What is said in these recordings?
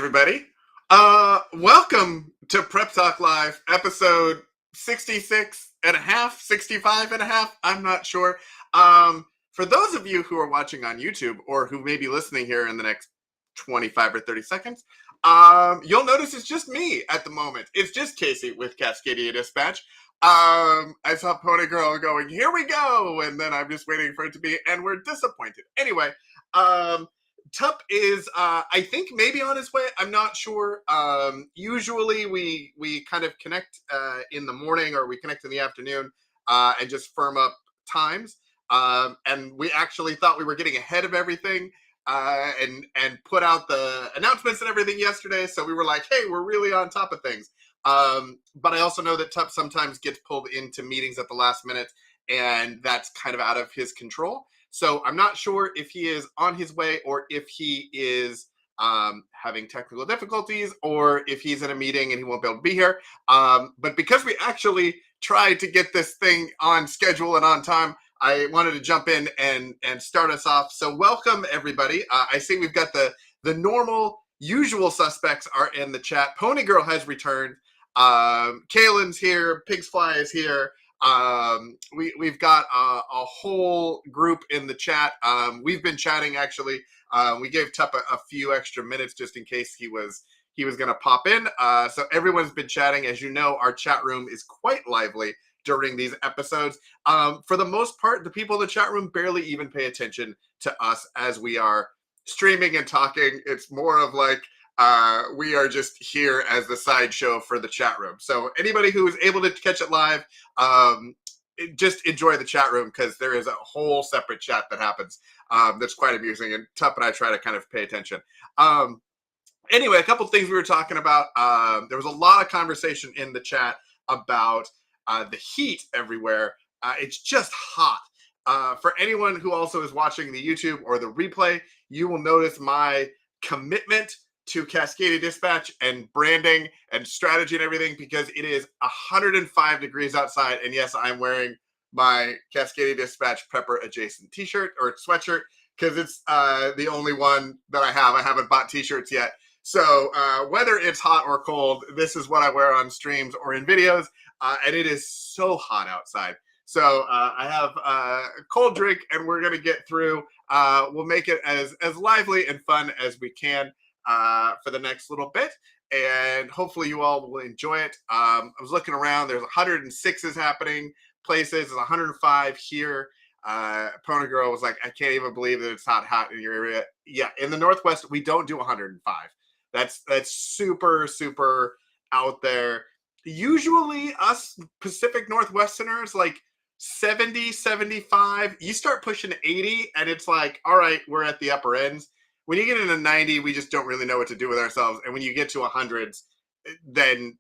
everybody. Welcome to Prep Talk Live, episode 66 and a half, 65 and a half. I'm not sure. For those of you who are watching on YouTube or who may be listening here in the next 25 or 30 seconds, you'll notice it's just me at the moment. It's just Casey with Cascadia Dispatch. I saw Pony Girl going, here we go. And then I'm just waiting for it to be, and we're disappointed. Anyway, Tup is, I think, maybe on his way. I'm not sure. Usually we kind of connect in the morning, or we connect in the afternoon and just firm up times. And we actually thought we were getting ahead of everything and put out the announcements and everything yesterday. So we were like, hey, we're really on top of things. But I also know that Tup sometimes gets pulled into meetings at the last minute, and that's kind of out of his control. So I'm not sure if he is on his way or if he is having technical difficulties or if he's in a meeting and he won't be able to be here. But because we actually tried to get this thing on schedule and on time, I wanted to jump in and start us off. So welcome, everybody. I see we've got the normal, usual suspects are in the chat. Pony Girl has returned. Kaylin's here. Pigs Fly is here. We've got a whole group in the chat. We've been chatting, actually. We gave Tup a few extra minutes just in case he was going to pop in. So everyone's been chatting. As you know, our chat room is quite lively during these episodes. For the most part, the people in the chat room barely even pay attention to us as we are streaming and talking. It's more of like, we are just here as the sideshow for the chat room. So anybody who is able to catch it live, just enjoy the chat room, because there is a whole separate chat that happens that's quite amusing, and Tup and I try to kind of pay attention. Anyway, a couple of things we were talking about. There was a lot of conversation in the chat about the heat everywhere. It's just hot. For anyone who also is watching the YouTube or the replay, you will notice my commitment to Cascadia Dispatch and branding and strategy and everything, because it is 105 degrees outside. And yes, I'm wearing my Cascadia Dispatch Prepper adjacent t-shirt or sweatshirt, because it's the only one that I have. I haven't bought t-shirts yet. So whether it's hot or cold, this is what I wear on streams or in videos. And it is so hot outside. So I have a cold drink, and we're going to get through. We'll make it as lively and fun as we can for the next little bit, and hopefully you all will enjoy it. I was looking around. There's 106s happening places. There's 105 here. Pony Girl was like, I can't even believe that it's hot in your area. Yeah, in the Northwest, we don't do 105. That's super, super out there. Usually us Pacific Northwesterners, like 70, 75, you start pushing 80, and it's like, all right, we're at the upper ends. When you get into 90, we just don't really know what to do with ourselves. And when you get to 100s, then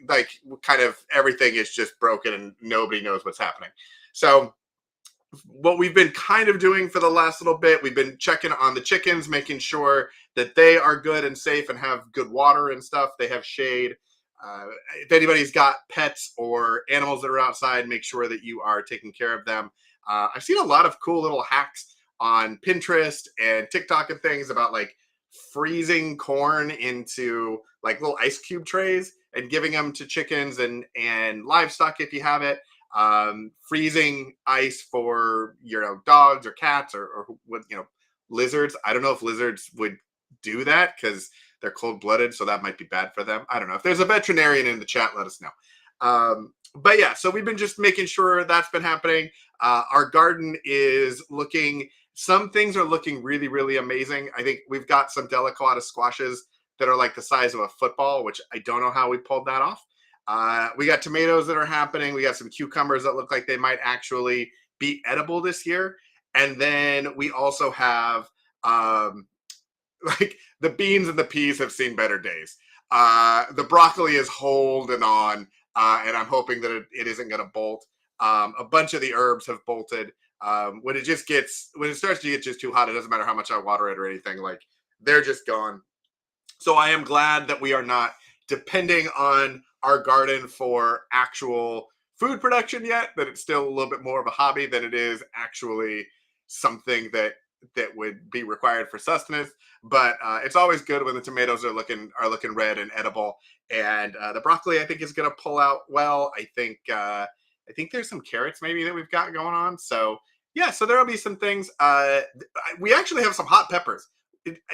like kind of everything is just broken and nobody knows what's happening. So what we've been kind of doing for the last little bit, we've been checking on the chickens, making sure that they are good and safe and have good water and stuff. They have shade. If anybody's got pets or animals that are outside, make sure that you are taking care of them. I've seen a lot of cool little hacks on Pinterest and TikTok and things about like freezing corn into like little ice cube trays and giving them to chickens and livestock if you have it. Freezing ice for dogs or cats or lizards. I don't know if lizards would do that because they're cold-blooded, so that might be bad for them. I don't know. If there's a veterinarian in the chat, let us know. But yeah, so we've been just making sure that's been happening. Our garden is looking. Some things are looking really, really amazing. I think we've got some delicat squashes that are like the size of a football, which I don't know how we pulled that off. We got tomatoes that are happening. We got some cucumbers that look like they might actually be edible this year. And then we also have like the beans and the peas have seen better days. The broccoli is holding on, and I'm hoping that it isn't going to bolt. A bunch of the herbs have bolted. When it starts to get just too hot, it doesn't matter how much I water it or anything. Like they're just gone. So I am glad that we are not depending on our garden for actual food production yet. That it's still a little bit more of a hobby than it is actually something that that would be required for sustenance. But it's always good when the tomatoes are looking red and edible. And the broccoli, I think, is going to pull out well. I think there's some carrots maybe that we've got going on. So yeah, so there'll be some things. We actually have some hot peppers.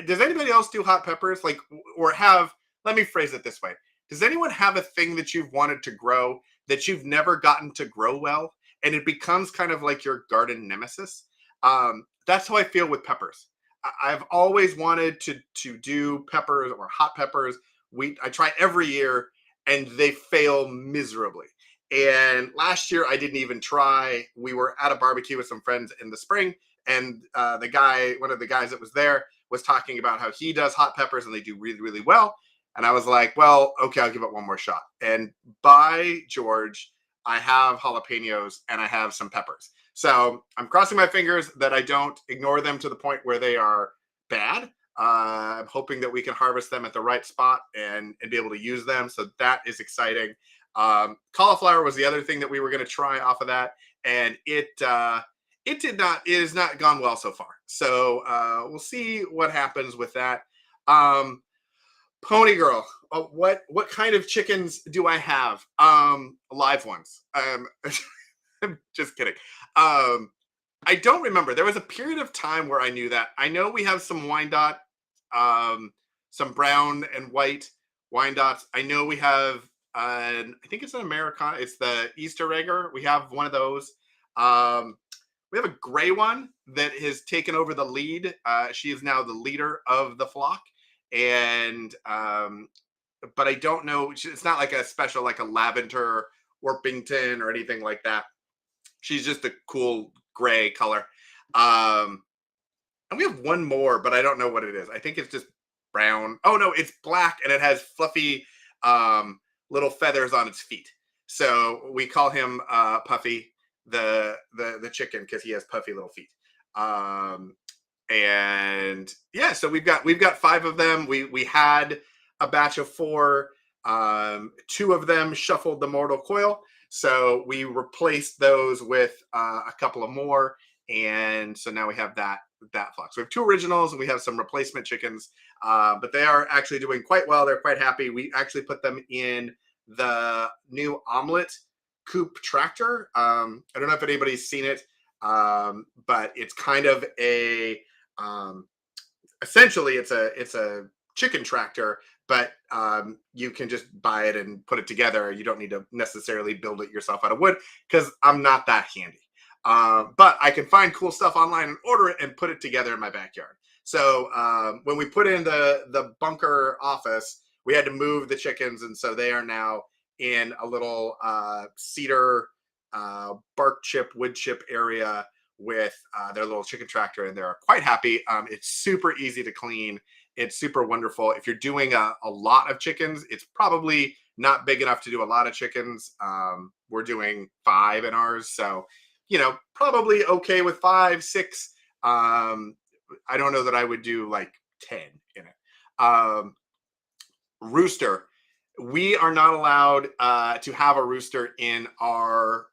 Does anybody else do hot peppers? Like, or have? Let me phrase it this way: does anyone have a thing that you've wanted to grow that you've never gotten to grow well, and it becomes kind of like your garden nemesis? That's how I feel with peppers. I've always wanted to do peppers or hot peppers. I try every year, and they fail miserably. And last year I didn't even try. We were at a barbecue with some friends in the spring, and one of the guys that was there, was talking about how he does hot peppers and they do really, really well. And I was like, well, okay, I'll give it one more shot. And by George, I have jalapenos and I have some peppers. So I'm crossing my fingers that I don't ignore them to the point where they are bad. I'm hoping that we can harvest them at the right spot and be able to use them. So that is exciting. Cauliflower was the other thing that we were going to try off of that, and it has not gone well so far. So we'll see what happens with that. Pony Girl, what kind of chickens do I have? Live ones. I'm just kidding. I don't remember. There was a period of time where I knew that. I know we have some Wyandotte, some brown and white Wyandottes. I know we have, I think it's an Americana. It's the Easter Egger. We have one of those. We have a gray one that has taken over the lead. She is now the leader of the flock. And, but I don't know. It's not like a special, like a lavender Orpington or anything like that. She's just a cool gray color. And we have one more, but I don't know what it is. I think it's just brown. Oh no, it's black and it has fluffy little feathers on its feet. So we call him Puffy, the chicken, because he has puffy little feet. And yeah, so we've got 5 of them. We had a batch of 4. 2 of them shuffled the mortal coil. So we replaced those with a couple of more, and so now we have that flock. So we have 2 originals, and we have some replacement chickens, but they are actually doing quite well. They're quite happy. We actually put them in the new omelet coop tractor. I don't know if anybody's seen it, but it's kind of a essentially it's a chicken tractor, but you can just buy it and put it together. You don't need to necessarily build it yourself out of wood, because I'm not that handy. But I can find cool stuff online and order it and put it together in my backyard. So when we put in the bunker office, we had to move the chickens, and so they are now in a little cedar bark chip, wood chip area with their little chicken tractor, and they're quite happy. It's super easy to clean. It's super wonderful. If you're doing a lot of chickens, it's probably not big enough to do a lot of chickens. We're doing 5 in ours, so probably okay with 5, 6. I don't know that I would do like 10 in it. Rooster. We are not allowed to have a rooster in our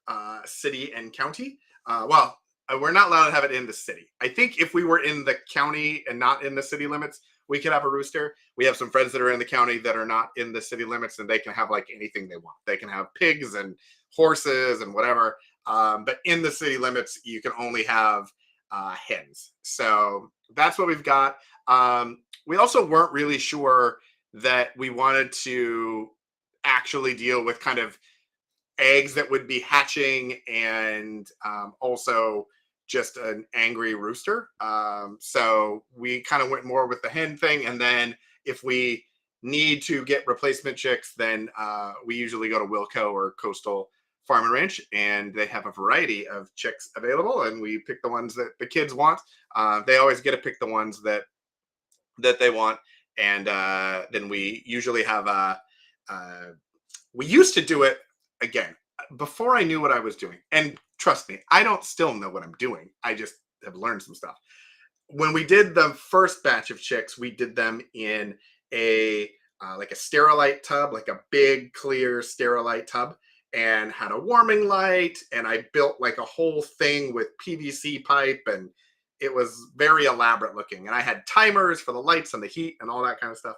city and county. We're not allowed to have it in the city. I think if we were in the county and not in the city limits, we could have a rooster. We have some friends that are in the county that are not in the city limits, and they can have like anything they want. They can have pigs and horses and whatever. But in the city limits, you can only have hens. So that's what we've got. We also weren't really sure that we wanted to actually deal with kind of eggs that would be hatching, and also just an angry rooster. So we kind of went more with the hen thing. And then if we need to get replacement chicks, then we usually go to Wilco or Coastal Farm and Ranch, and they have a variety of chicks available, and we pick the ones that the kids want. They always get to pick the ones that they want. And then we usually have we used to do it again before I knew what I was doing. And trust me, I don't still know what I'm doing. I just have learned some stuff. When we did the first batch of chicks, we did them in a like a sterilite tub, like a big clear sterilite tub, and had a warming light. And I built like a whole thing with PVC pipe, and it was very elaborate looking, and I had timers for the lights and the heat and all that kind of stuff.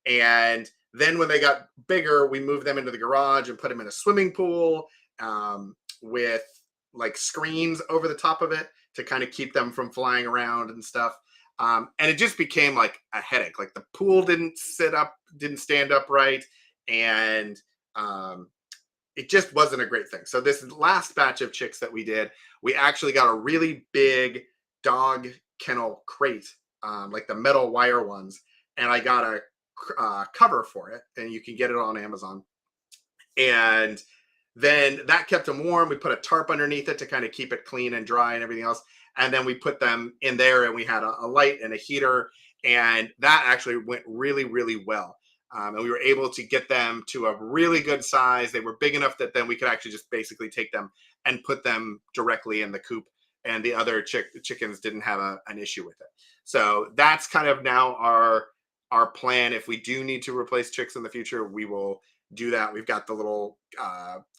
And then when they got bigger, we moved them into the garage and put them in a swimming pool, with like screens over the top of it to kind of keep them from flying around and stuff. And it just became like a headache. Like the pool didn't stand up right, and it just wasn't a great thing. So this last batch of chicks that we did, we actually got a really big dog kennel crate, like the metal wire ones, and I got a cover for it, and you can get it on Amazon. And then that kept them warm. We put a tarp underneath it to kind of keep it clean and dry and everything else. And then we put them in there, and we had a light and a heater, and that actually went really, really well. And we were able to get them to a really good size. They were big enough that then we could actually just basically take them and put them directly in the coop, and the other chickens didn't have an issue with it. So that's kind of now our plan. If we do need to replace chicks in the future, we will do that. We've got the little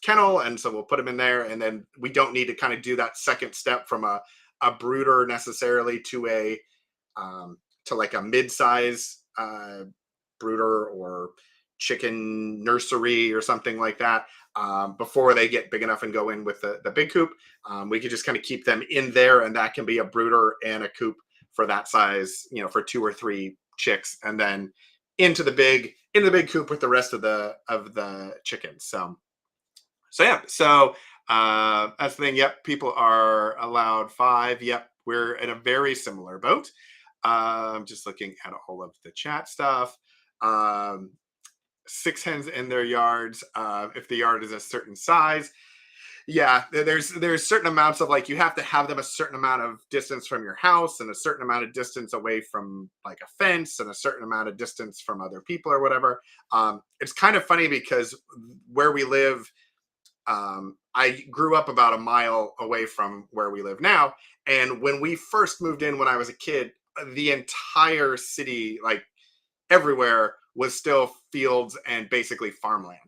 kennel, and so we'll put them in there, and then we don't need to kind of do that second step from a brooder necessarily to a to like a mid-size brooder or chicken nursery or something like that, before they get big enough and go in with the big coop. We could just kind of keep them in there, and that can be a brooder and a coop for that size, for 2 or 3 chicks, and then into the big coop with the rest of the chickens. So yeah. So that's the thing. Yep, people are allowed 5. Yep, we're in a very similar boat. Just looking at all of the chat stuff. 6 hens in their yards. If the yard is a certain size, yeah, there's certain amounts of, like, you have to have them a certain amount of distance from your house, and a certain amount of distance away from like a fence, and a certain amount of distance from other people or whatever. It's kind of funny because where we live, I grew up about a mile away from where we live now, and when we first moved in when I was a kid, the entire city, like everywhere, was still fields and basically farmland.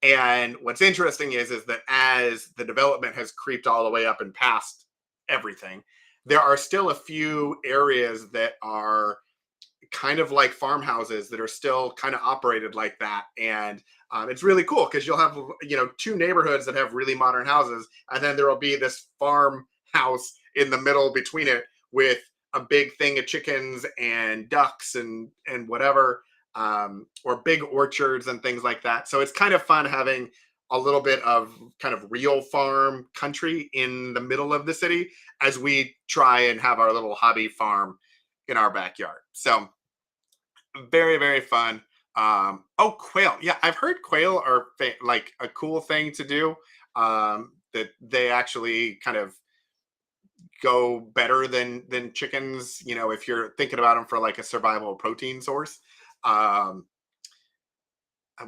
And what's interesting is that as the development has creeped all the way up and past everything, there are still a few areas that are kind of like farmhouses that are still kind of operated like that. And it's really cool because you'll have 2 neighborhoods that have really modern houses, and then there will be this farmhouse in the middle between it with a big thing of chickens and ducks and whatever, or big orchards and things like that. So it's kind of fun having a little bit of kind of real farm country in the middle of the city, as we try and have our little hobby farm in our backyard. So very, very fun. Oh, quail. Yeah, I've heard quail are like a cool thing to do. That they actually kind of go better than chickens, if you're thinking about them for like a survival protein source. Um,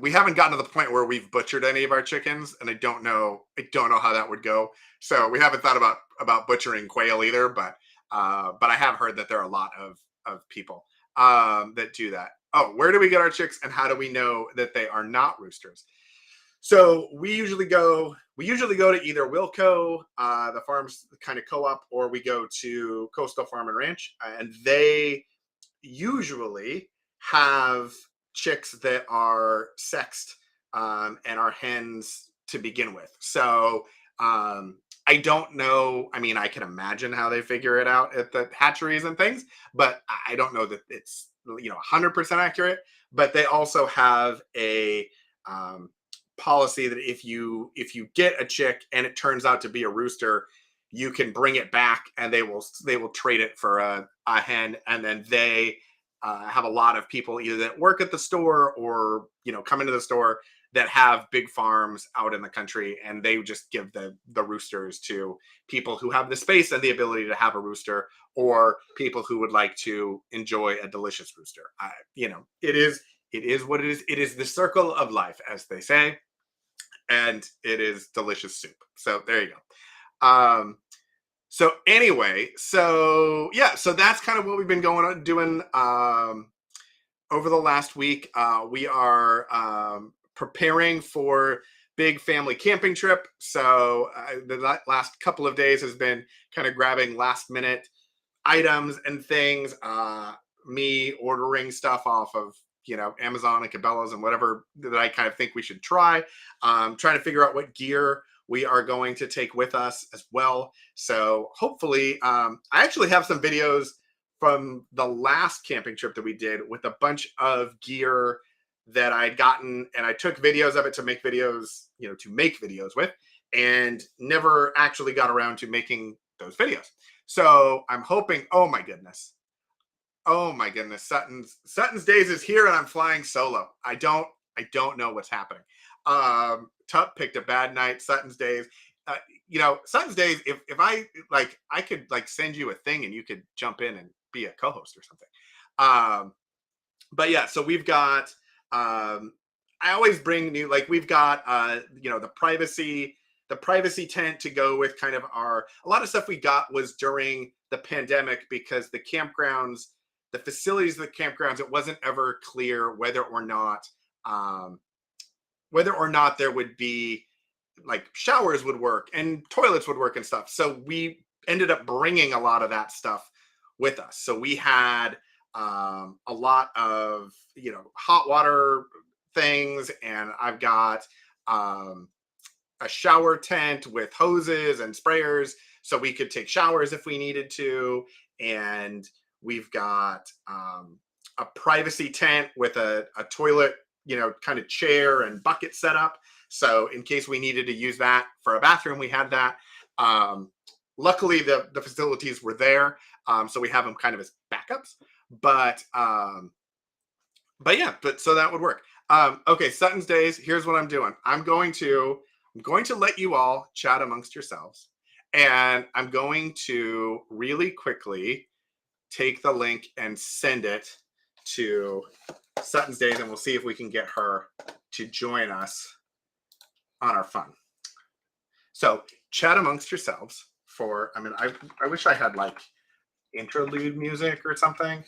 we haven't gotten to the point where we've butchered any of our chickens, and I don't know how that would go. So we haven't thought about butchering quail either, but I have heard that there are a lot of people that do that. Oh, where do we get our chicks, and how do we know that they are not roosters? So we usually go to either Wilco, the farm's kind of co-op, or we go to Coastal Farm and Ranch, and they usually have chicks that are sexed, and are hens to begin with. So I don't know. I mean, I can imagine how they figure it out at the hatcheries and things, but I don't know that it's 100% accurate. But they also have a policy that if you get a chick and it turns out to be a rooster, you can bring it back, and they will trade it for a hen. And then they have a lot of people either that work at the store or come into the store that have big farms out in the country, and they just give the roosters to people who have the space and the ability to have a rooster, or people who would like to enjoy a delicious rooster. It is what it is. It is the circle of life, as they say, and it is delicious soup. So there you go. So anyway, so yeah, so that's kind of what we've been doing over the last week. We are preparing for big family camping trip. So the last couple of days has been kind of grabbing last minute items and things. Me ordering stuff off of Amazon and Cabela's and whatever that I kind of think we should try. Trying to figure out what gear we are going to take with us as well. So hopefully, I actually have some videos from the last camping trip that we did with a bunch of gear that I'd gotten, and I took videos of it to make videos, with, and never actually got around to making those videos. So I'm hoping. Oh my goodness, Sutton's Days is here, and I'm flying solo. I don't know what's happening. Tup picked a bad night. Sutton's Days. Sutton's Days. If I like, I could like send you a thing, and you could jump in and be a co-host or something. But yeah, so we've got. I always bring new, like we've got the privacy tent to go with kind of a lot of stuff we got was during the pandemic, because the facilities of the campgrounds, it wasn't ever clear um, whether or not there would be like showers would work and toilets would work and stuff. So we ended up bringing a lot of that stuff with us. So we had a lot of hot water things, and I've got a shower tent with hoses and sprayers so we could take showers if we needed to. And we've got a privacy tent with a toilet, kind of chair and bucket set up. So in case we needed to use that for a bathroom, we had that. Luckily, the facilities were there, so we have them kind of as backups. But yeah, but so that would work. Okay, Sutton's Days. Here's what I'm doing. I'm going to let you all chat amongst yourselves, and I'm going to really quickly take the link and send it to Sutton's Days, and we'll see if we can get her to join us on our fun. So chat amongst yourselves I wish I had like interlude music or something.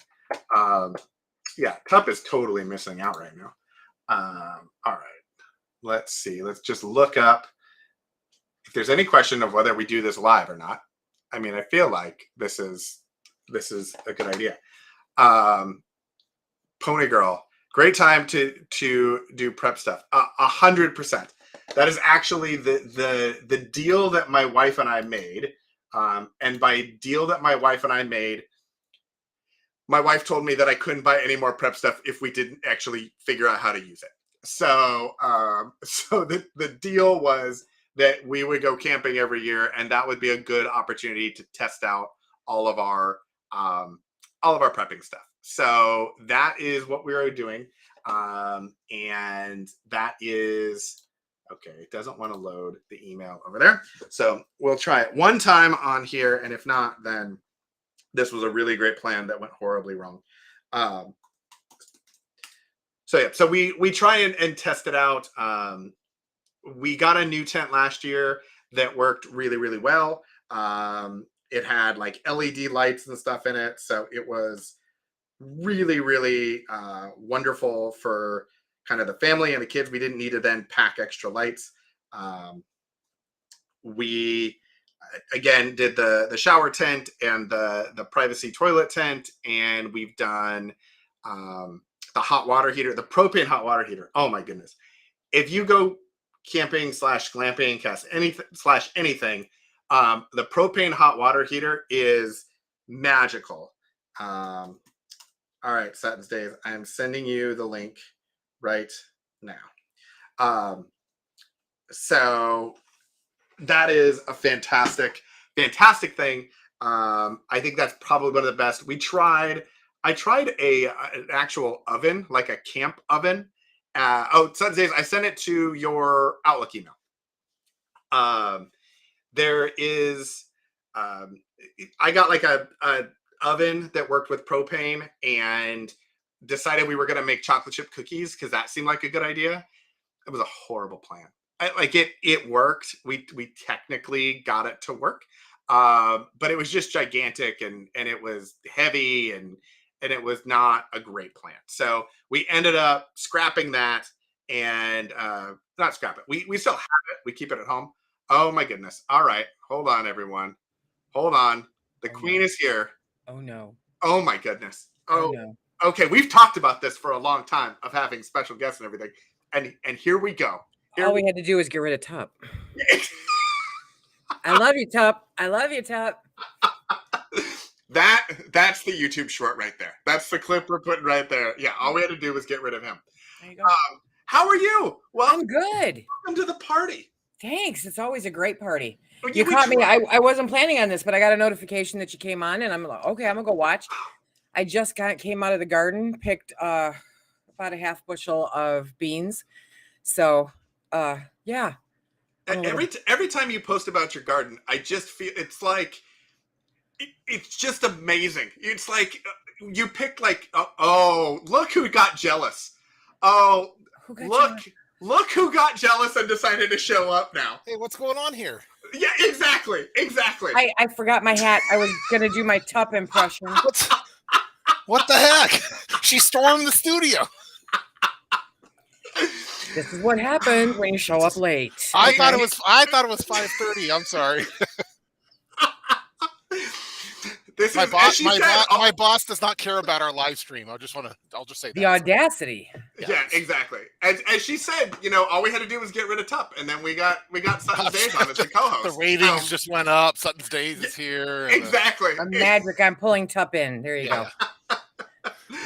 Yeah, Cup is totally missing out right now. All right, let's see. Let's just look up if there's any question of whether we do this live or not. I mean, I feel like this is a good idea. Pony Girl, great time to do prep stuff. 100%. That is actually the deal that my wife and I made. And by deal that my wife and I made, my wife told me that I couldn't buy any more prep stuff if we didn't actually figure out how to use it. So, so the deal was that we would go camping every year, and that would be a good opportunity to test out all of our prepping stuff. So that is what we are doing, and that is okay. It doesn't want to load the email over there, so we'll try it one time on here, and if not, then this was a really great plan that went horribly wrong. So yeah, so we try and test it out. We got a new tent last year that worked really, really well. It had like LED lights and stuff in it, so it was really, really wonderful for kind of the family and the kids. We didn't need to then pack extra lights. We again did the shower tent and the privacy toilet tent, and we've done the hot water heater, the propane hot water heater. Oh my goodness. If you go camping / glamping, anything, the propane hot water heater is magical. All right, Sutton's Days, I'm sending you the link right now. So that is a fantastic thing. I think that's probably one of the best. I tried an actual oven, like a camp oven. Sutton's Days, I sent it to your Outlook email. There is, I got like a oven that worked with propane, and decided we were going to make chocolate chip cookies because that seemed like a good idea. It was a horrible plan. It worked. We technically got it to work, but it was just gigantic, and it was heavy, and it was not a great plan. So we ended up scrapping that, and not scrap it. We still have it. We keep it at home. Oh my goodness. All right. Hold on, everyone. Hold on. The queen is here. Oh no. Oh my goodness. Oh Oh, no. okay. We've talked about this for a long time of having special guests and everything, and here we go. All we had to do was get rid of Tup. I love you, Tup. I love you, Tup. That's the YouTube short right there. That's the clip we're putting right there. Yeah, all we had to do was get rid of him. There you go. How are you? Well, I'm good. Welcome to the party. Thanks. It's always a great party. Well, You caught me. I wasn't planning on this, but I got a notification that you came on, and I'm like, okay, I'm gonna go watch. I just came out of the garden, picked about a half bushel of beans. So, yeah. Every time you post about your garden, I just feel it's like it's just amazing. It's like you picked like oh look who got jealous. Oh look who got jealous and decided to show up now. Hey, what's going on here? Yeah, exactly. I forgot my hat. I was gonna do my Tup impression. What the heck? She stormed the studio. This is what happens when you show up late. I thought it was 5:30. I'm sorry. My boss does not care about our live stream. I'll just say that. The audacity. Yeah, exactly. As she said, all we had to do was get rid of Tup, and then we got Sutton's Days on as the co-host. The ratings just went up. Sutton's Days is here. Exactly. Magic. I'm pulling Tup in. There you go.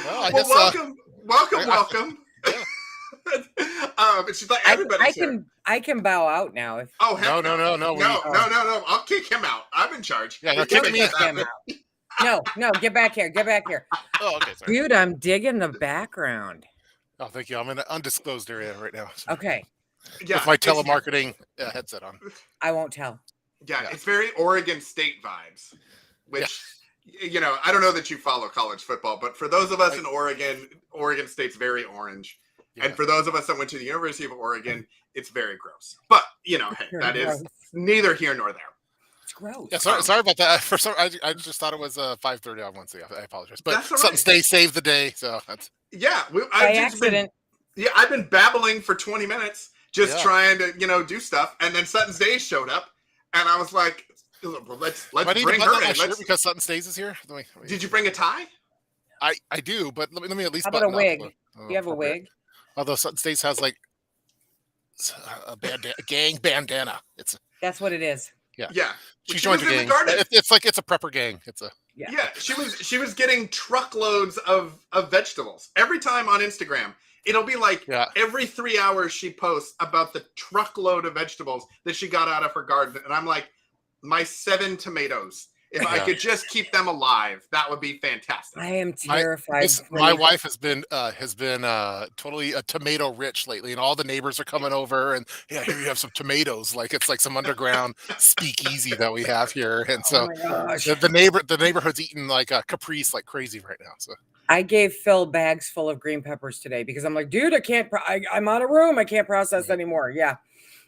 Well, I guess, welcome. She's like everybody's here. I can bow out now. No. I'll kick him out. I'm in charge. Yeah, no, kick me out. No, get back here. Oh, okay, sorry. Dude, I'm digging the background. Oh, thank you. I'm in an undisclosed area right now. So. Okay. Yeah, with my telemarketing headset on. I won't tell. Yeah, it's very Oregon State vibes, which, I don't know that you follow college football, but for those of us in Oregon State's very orange. Yeah. And for those of us that went to the University of Oregon, it's very gross. But, hey, that is neither here nor there. It's gross. Yeah, sorry about that. I just thought it was 5:30 on Wednesday. I apologize. But Sutton's Day saved the day. So that's... Yeah. By accident. I've been babbling for 20 minutes just trying to, do stuff. And then Sutton's Days showed up. And I was like, let's bring her in. Because Sutton's Days is here? Did you bring a tie? I do, but let me at least... How about a wig? Do you have a wig? Although Sutton States has like a gang bandana. That's what it is. Yeah. She joined a gang. It's a prepper gang. She was getting truckloads of vegetables every time on Instagram. It'll be like every 3 hours she posts about the truckload of vegetables that she got out of her garden, and I'm like, my 7 tomatoes. If I could just keep them alive, that would be fantastic. I am terrified. My wife has been totally tomato rich lately, and all the neighbors are coming over, and here you have some tomatoes. Like it's like some underground speakeasy that we have here, and so the neighborhood's eating like Caprice like crazy right now. So I gave Phil bags full of green peppers today because I'm like, dude, I'm out of room. I can't process anymore. Yeah.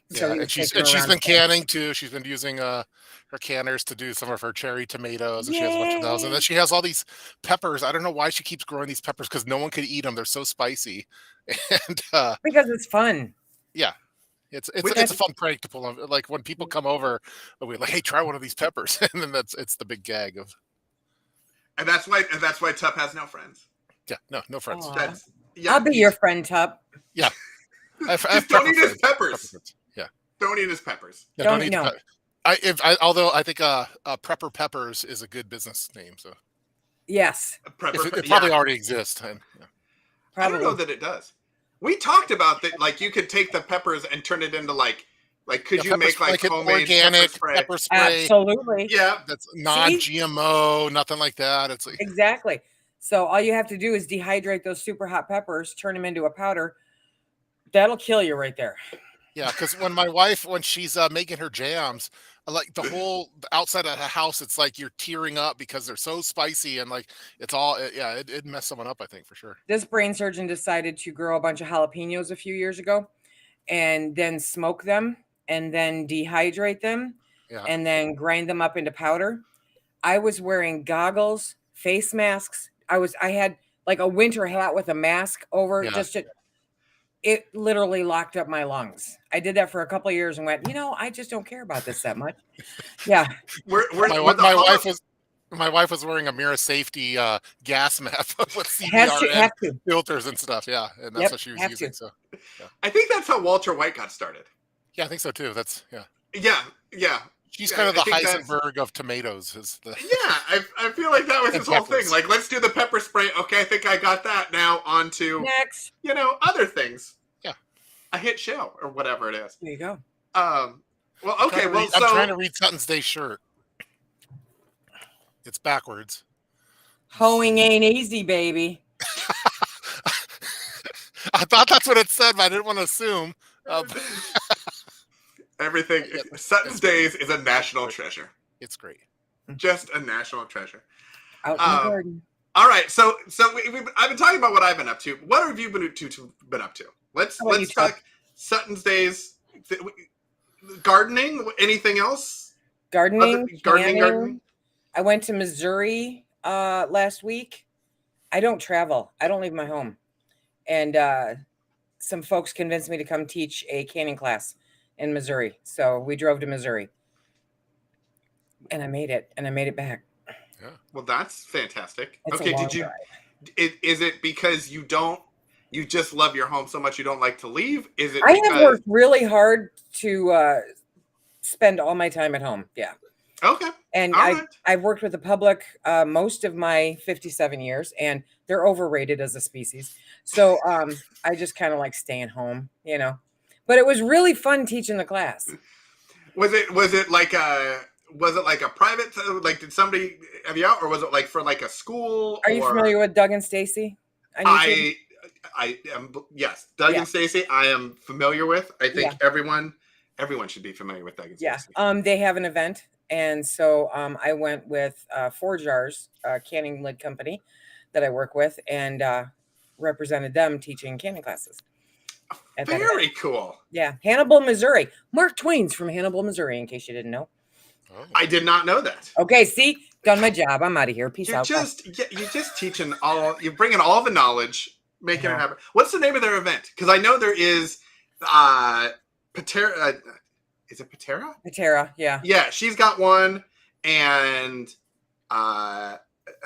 So and she's been canning too. She's been using her canners to do some of her cherry tomatoes, and she has a bunch of those. And then she has all these peppers. I don't know why she keeps growing these peppers because no one could eat them. They're so spicy, and because it's fun. Yeah, it's a fun prank to pull them. Like when people come over, we're like, hey, try one of these peppers, and then it's the big gag of. And that's why Tup has no friends. Yeah, no friends. I'll be your friend, Tup. Yeah. Don't eat his peppers. Yeah. Don't eat his peppers. Yeah, don't eat although I think Prepper Peppers is a good business name. So yes, it probably already exists. I don't know that it does. We talked about that. Like you could take the peppers and turn it into like could you make like homemade organic pepper spray? Absolutely. Yeah, that's non-GMO, nothing like that. It's like, exactly. So all you have to do is dehydrate those super hot peppers, turn them into a powder. That'll kill you right there. Yeah, because when she's making her jams, like the whole outside of the house, it's like you're tearing up because they're so spicy and like it's all it'd mess someone up, I think, for sure. This brain surgeon decided to grow a bunch of jalapenos a few years ago and then smoke them and then dehydrate them and then grind them up into powder. I was wearing goggles, face masks. I had like a winter hat with a mask over it literally locked up my lungs. I did that for a couple of years and went, I just don't care about this that much. Yeah. My My wife was wearing a mirror safety gas map with Has to, CBRN have to. filters and stuff. Yeah, and that's Yep, what she was have using. to. So, yeah, I think that's how Walter White got started. yeah, I think so too. That's Yeah, yeah. She's Yeah, kind of I the think that's Heisenberg of tomatoes. Is the yeah. I feel like that was and his whole thing. peppers. Like, let's do the pepper spray. Okay, I think I got that. Now on to Next. other things. Yeah, A hit show or whatever it is. There you go. Well, okay. Well, I'm trying so to read Sutton's Day shirt. It's backwards. Hoeing ain't easy, baby. I thought that's what it said, but I didn't want to assume. everything. Yeah, Sutton's Days is a national treasure. it's great. Just a national treasure. Out in the garden. All right, so I've been talking about what I've been up to. What have you been up to? Let's talk Sutton's Days. Gardening? Anything else? Gardening. Gardening. I went to Missouri last week. I don't travel. I don't leave my home. And some folks convinced me to come teach a canning class in Missouri. So we drove to Missouri. And I made it back. Yeah. Well, that's fantastic. It's okay, a long did you drive. is it because you just love your home so much you don't like to leave? Is it I because have worked really hard to spend all my time at home. Yeah. Okay. And I've worked with the public most of my 57 years, and they're overrated as a species. So I just kind of like staying home, But it was really fun teaching the class. Was it like a private, like, did somebody have you out, or was it like for like a school? Are you familiar with Doug and Stacy? I am, yes, Doug and Stacy. I am familiar with. I think everyone should be familiar with Doug and Stacy. Yeah. They have an event, and so I went with 4 Jars, canning lid company that I work with, and represented them teaching canning classes. Very cool. Yeah, Hannibal, Missouri. Mark Twain's from Hannibal, Missouri, in case you didn't know. Oh. I did not know that. Okay, see, done my job. I'm out of here. Peace out. You're just teaching you're bringing all the knowledge, making it happen. What's the name of their event? Because I know there is Patera. Is it Patera? Patera, yeah. Yeah, she's got one, and I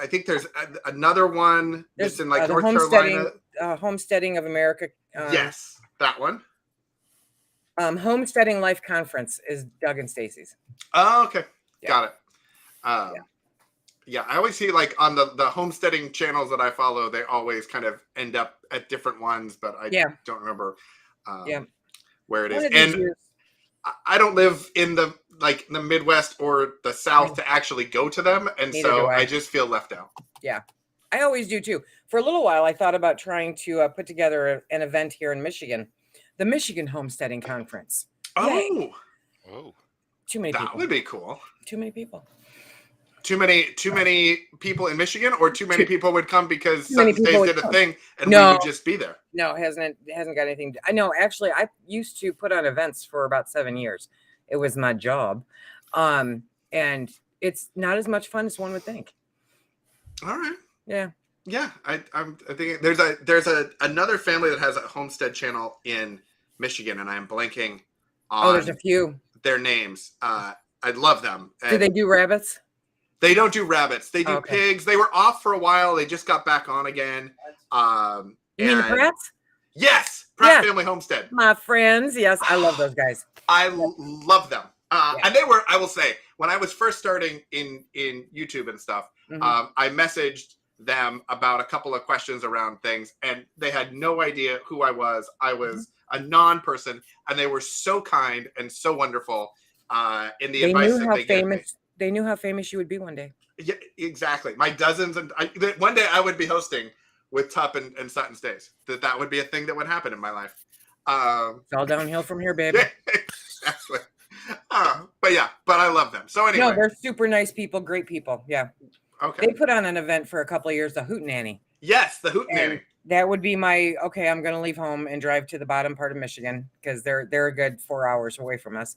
think there's another one that's in like North Carolina. Homesteading of America. Yes, that one. Homesteading Life Conference is Doug and Stacy's. Oh, okay. Yeah. Got it. Yeah, I always see like on the homesteading channels that I follow, they always kind of end up at different ones, but I don't remember where it is. And I don't live in the Midwest or the South to actually go to them, and so I just feel left out. Yeah, I always do too. For a little while, I thought about trying to put together an event here in Michigan, the Michigan Homesteading Conference. Oh, Yay. Oh, too many people. That would be cool. Too many people. Too many people in Michigan, or too many people would come because Sutton's Days did a thing, and we would just be there. No, it hasn't got anything. I know. Actually, I used to put on events for about 7 years. It was my job, and it's not as much fun as one would think. All right. Yeah. Yeah, I think there's another family that has a homestead channel in Michigan, and I'm blanking on there's a few their names. I love them. And do they do rabbits? They don't do rabbits. They do pigs. They were off for a while. They just got back on again. You mean the Pratts? Yes, Pratt Family Homestead. My friends. Yes, I love those guys. I love them. And they were, I will say, when I was first starting in YouTube and stuff, I messaged them about a couple of questions around things, and they had no idea who I was. I was a non-person, and they were so kind and so wonderful in the advice that they gave me. They knew how famous you would be one day. Yeah, exactly. My dozens, and one day I would be hosting with Tup and Sutton's Days. That would be a thing that would happen in my life. It's all downhill from here, baby. Exactly. But I love them. So anyway, no, they're super nice people, great people. Yeah. Okay. They put on an event for a couple of years, the Hootenanny. Yes, the Hootenanny. That would be my I'm going to leave home and drive to the bottom part of Michigan because they're a good 4 hours away from us.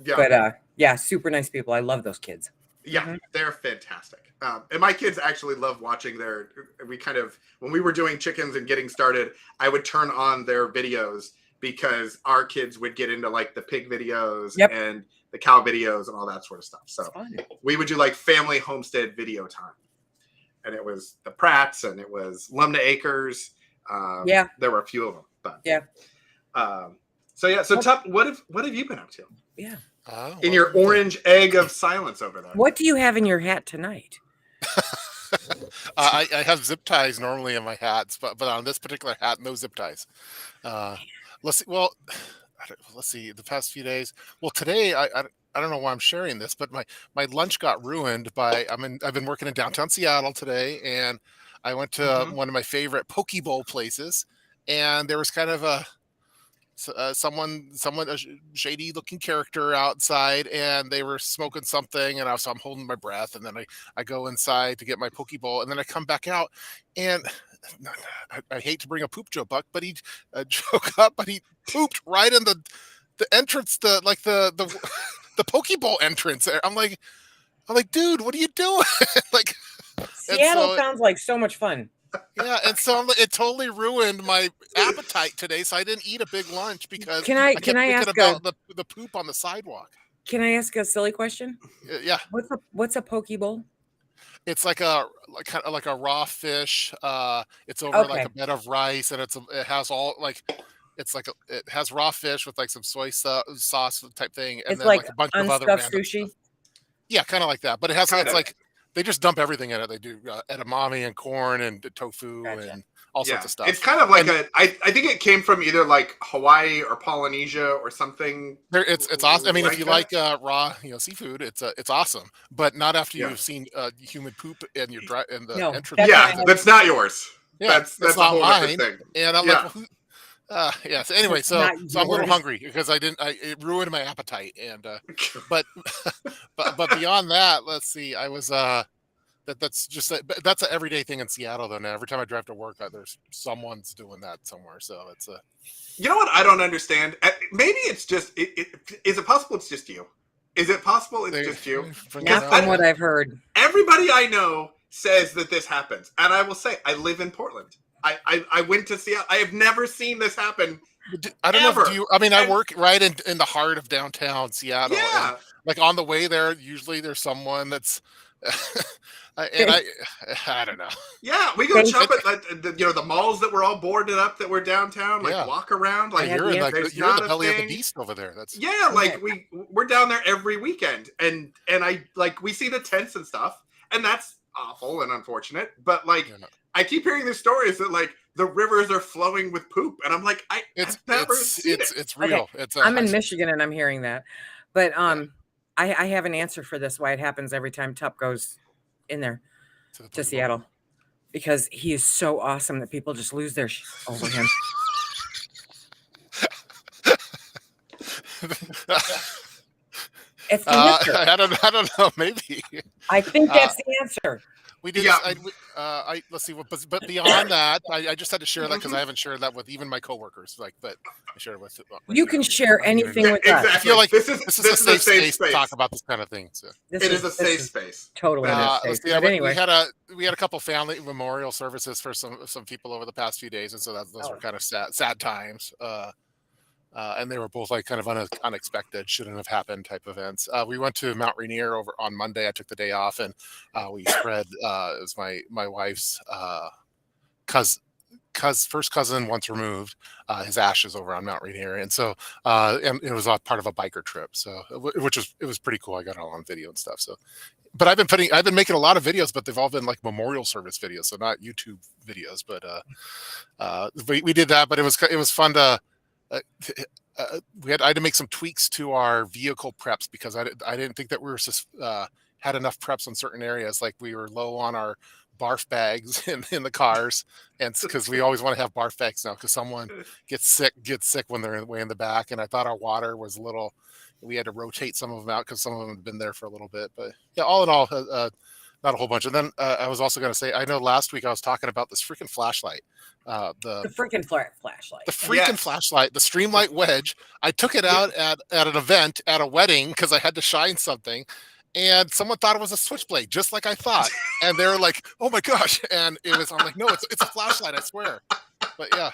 Yeah. But super nice people. I love those kids. Yeah, they're fantastic. And my kids actually love watching when we were doing chickens and getting started, I would turn on their videos because our kids would get into like the pig videos and the cow videos and all that sort of stuff. So we would do like family homestead video time. And it was the Pratts and it was Lumna Acres. There were a few of them. But, So Tup, what have you been up to? Yeah. In your orange egg of silence over there. What do you have in your hat tonight? I have zip ties normally in my hats, but on this particular hat, no zip ties. Let's see. Well, let's see. The past few days. Well, today I don't know why I'm sharing this, but my lunch got ruined by I've been working in downtown Seattle today, and I went to one of my favorite poke bowl places, and there was kind of a someone a shady looking character outside, and they were smoking something, and I'm holding my breath, and then I go inside to get my poke bowl, and then I come back out, and I hate to bring a poop joke up, but he pooped right in the entrance, the poke bowl entrance. I'm like, dude, what are you doing? Like, Seattle sounds like so much fun. Yeah, and so it totally ruined my appetite today. So I didn't eat a big lunch because can I ask about the poop on the sidewalk. Can I ask a silly question? Yeah. What's a poke bowl? It's like a raw fish. It's over like a bed of rice, and it has all like. It has raw fish with like some soy sauce type thing, and then like a bunch of other random sushi. Stuff. Yeah, kind of like that. But it's like they just dump everything in it. They do edamame and corn and tofu and all sorts of stuff. It's kind of like I think it came from either like Hawaii or Polynesia or something. It's awesome. I mean, if you like raw seafood, it's awesome. But not after you've seen human poop in your entrance. That's not yours. Yeah, that's a not whole mine. thing. And I'm like. So anyway, so I'm a little hungry because it ruined my appetite, and but beyond that, let's see. I was that's an everyday thing in Seattle though. Now every time I drive to work, there's someone's doing that somewhere. So it's You know what I don't understand? Maybe it's just is it possible it's just you? Is it possible it's just you? Not from what I've heard. Everybody I know says that this happens, and I will say I live in Portland. I went to Seattle. I have never seen this happen. I don't know. I work right in the heart of downtown Seattle. Yeah. And like on the way there, usually there's someone that's, I don't know. Yeah, we go shop at the malls that were all boarded up that were downtown. Like walk around. Like you're in the belly of the beast over there. That's we're down there every weekend, and we see the tents and stuff, and that's awful and unfortunate. But I keep hearing these stories that like the rivers are flowing with poop, and I'm like, I've never seen it. It's real. Okay. I'm in Michigan, and I'm hearing that, but I have an answer for this. Why it happens every time Tup goes in there to Seattle, because he is so awesome that people just lose their shit over him. It's the answer. I don't know. Maybe I think that's the answer. We did. Yeah. Let's see. But beyond that, I just had to share that because I haven't shared that with even my coworkers. But I shared it with. You can share anything with us. Exactly. I feel like this is a safe space to talk about this kind of thing. So. It is a safe space. Totally. But anyway, we had a couple family memorial services for some people over the past few days, and so those were kind of sad times. And they were both like kind of unexpected, shouldn't have happened type events. We went to Mount Rainier over on Monday. I took the day off, and we spread. It was my wife's first cousin once removed, his ashes over on Mount Rainier, and so and it was part of a biker trip. So it was pretty cool. I got it all on video and stuff. So. But I've been making a lot of videos, but they've all been like memorial service videos, so not YouTube videos. But we did that, but it was fun to. I had to make some tweaks to our vehicle preps because I didn't think that we were had enough preps in certain areas. Like we were low on our barf bags in the cars, and because we always want to have barf bags now because someone gets sick when they're way in the back. And I thought our water was a little. We had to rotate some of them out because some of them had been there for a little bit. But yeah, all in all, not a whole bunch. And then I was also going to say, I know last week I was talking about this freaking flashlight. The freaking flashlight. The freaking flashlight, the Streamlight Wedge. I took it out at an event at a wedding because I had to shine something. And someone thought it was a switchblade, just like I thought. And they were like, "Oh my gosh!" And I'm like, "No, it's a flashlight, I swear." But yeah,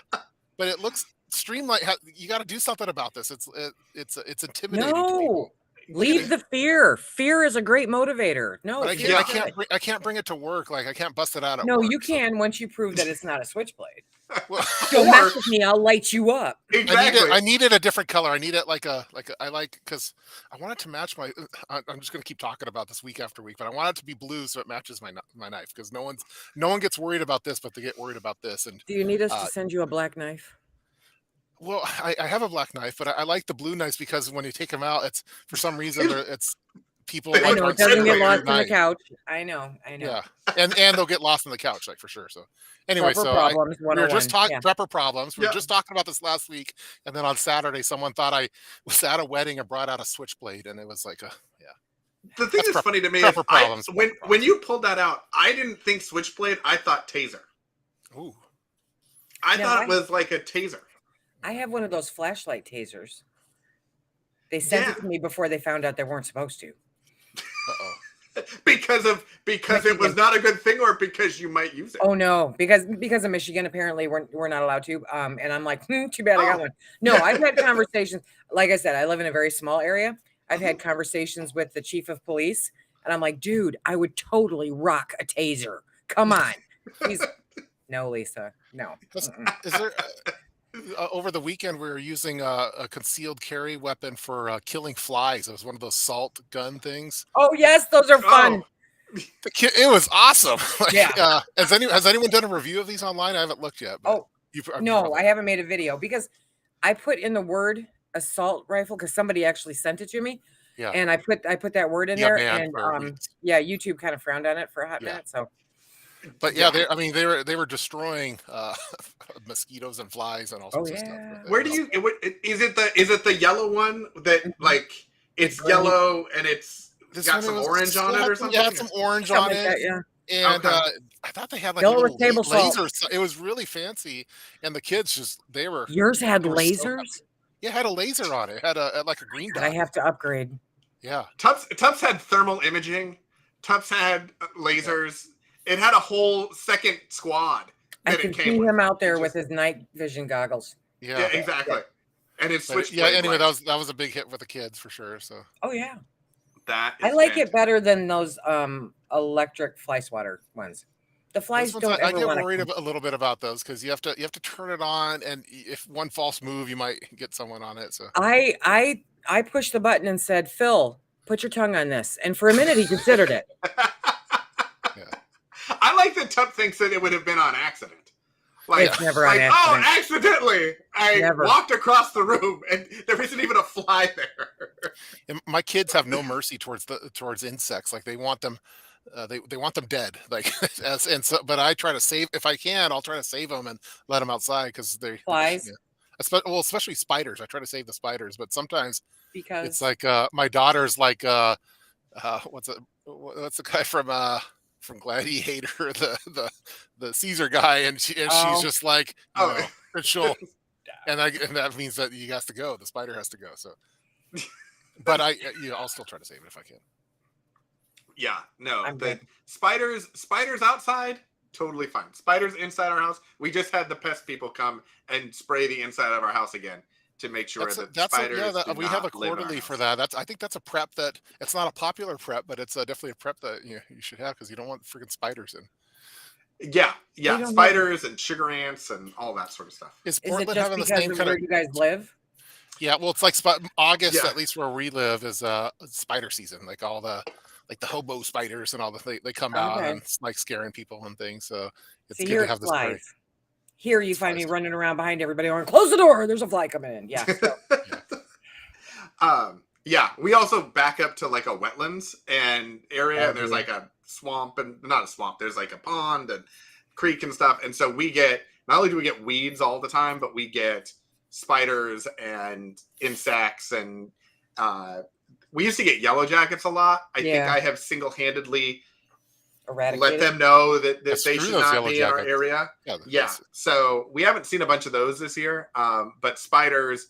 it looks Streamlight. You got to do something about this. It's intimidating. No, Leave the fear. Fear is a great motivator. No, But I can't bring it to work. Like I can't bust it out at no, work. you can once you prove that it's not a switchblade. Well, Don't mess with me. I'll light you up. Exactly. I needed a different color. I need it because I want it to match my. I'm just going to keep talking about this week after week, but I want it to be blue so it matches my knife because no one gets worried about this, but they get worried about this. And do you need us to send you a black knife? well, I have a black knife, but I like the blue knives because when you take them out, it's for some reason it's people. I know it doesn't get lost in the couch. I know. Yeah, and they'll get lost in the couch, like for sure. So anyway, problems, we were just talking prepper problems. We were Yeah. just talking about this last week, and then on Saturday, someone thought I was at a wedding and brought out a switchblade, and it was like, The thing that's funny to me is when you pulled that out, I didn't think switchblade. I thought taser. Ooh, I thought it was like a taser. I have one of those flashlight tasers. They sent it to me before they found out they weren't supposed to. because it was not a good thing, or because you might use it. Oh no, because of Michigan, apparently we're not allowed to. And I'm like, too bad I got one. No, I've had conversations. Like I said, I live in a very small area. I've had conversations with the chief of police, and I'm like, dude, I would totally rock a taser. Come on. No, Lisa, no. is there? Over the weekend, we were using a concealed carry weapon for killing flies. It was one of those salt gun things. Oh yes, those are fun. It was awesome. Yeah. Has anyone done a review of these online? I haven't looked yet. No, I haven't made a video because I put in the word assault rifle because somebody actually sent it to me. Yeah. And I put that word in there, and YouTube kind of frowned on it for a hot minute. So. But they were destroying mosquitoes and flies and all sorts of stuff. Where is it the yellow one that like it's yellow and it's got some orange on it or something? Yeah, some orange on it. And I thought they had like little table lasers. It was really fancy, and the kids yours had lasers. Yeah, it had a laser on it. It had like a green dot. I have to upgrade. Yeah, Tubbs had thermal imaging. Tubbs had lasers. It had a whole second squad. I can see him out there with his night vision goggles. Yeah, exactly. And it's switched. Yeah. Anyway, that was a big hit with the kids for sure. So. Oh yeah. I like it better than those electric fly swatter ones. The flies don't. I get worried a little bit about those because you have to turn it on, and if one false move, you might get someone on it. So I pushed the button and said, "Phil, put your tongue on this," and for a minute he considered it. I like that Tubb thinks that it would have been on accident. Like, it's never on accident. Oh, accidentally! I walked across the room, and there isn't even a fly there. And my kids have no mercy towards insects. Like they want them, they want them dead. Like but I try to save if I can. I'll try to save them and let them outside because they flies. Especially spiders. I try to save the spiders, but sometimes because it's like my daughter's like what's the guy from Gladiator, the Caesar guy, and she's just like, and that means that he has to go. The spider has to go. So, but I'll still try to save it if I can. Yeah, no, the spiders outside, totally fine. Spiders inside our house, we just had the pest people come and spray the inside of our house again to make sure spiders. We have a quarterly for that. I think that's a prep that it's not a popular prep, but it's definitely a prep that you should have because you don't want freaking spiders in. Yeah, spiders and sugar ants and all that sort of stuff. Is Portland having the same kind of? Where you guys live? Yeah, well, it's like August, at least where we live, is spider season. Like all the hobo spiders and all they come out and it's like scaring people and things. So it's good to have this spray. Here you find me running around behind everybody going, close the door, there's a fly coming in. Yeah. So. We also back up to like a wetlands and area, and there's like a swamp, and not a swamp, there's like a pond and creek and stuff. And so we get, not only do we get weeds all the time, but we get spiders and insects, and we used to get yellow jackets a lot. I think I have single-handedly let them know that they should not be in our area. So we haven't seen a bunch of those this year. But spiders,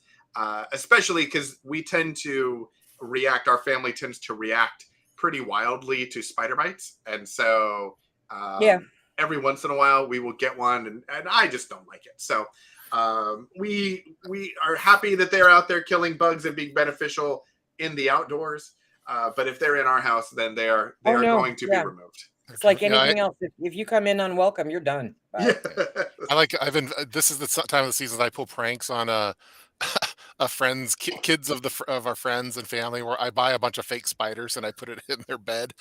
especially because we tend to react, our family tends to react pretty wildly to spider bites. And so every once in a while we will get one, and I just don't like it. So we are happy that they're out there killing bugs and being beneficial in the outdoors. But if they're in our house, then they are going to be removed. It's like anything else. If you come in unwelcome, you're done. Yeah. This is the time of the season I pull pranks on a friends, kids of our friends and family, where I buy a bunch of fake spiders and I put it in their bed.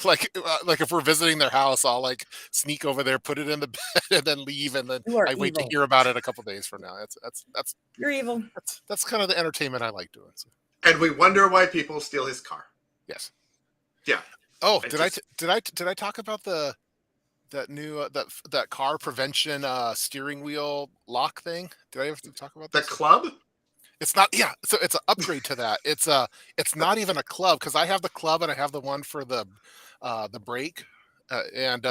Like if we're visiting their house, I'll like sneak over there, put it in the bed, and then leave, and then I wait to hear about it a couple days from now. That's you're evil. That's kind of the entertainment I like doing. So. And we wonder why people steal his car. Yes. Yeah. Oh, did I talk about that new that car prevention steering wheel lock thing? Did I have to talk about this? The club? It's not. Yeah, so it's an upgrade to that. It's not even a club, because I have the club and I have the one for the brake, and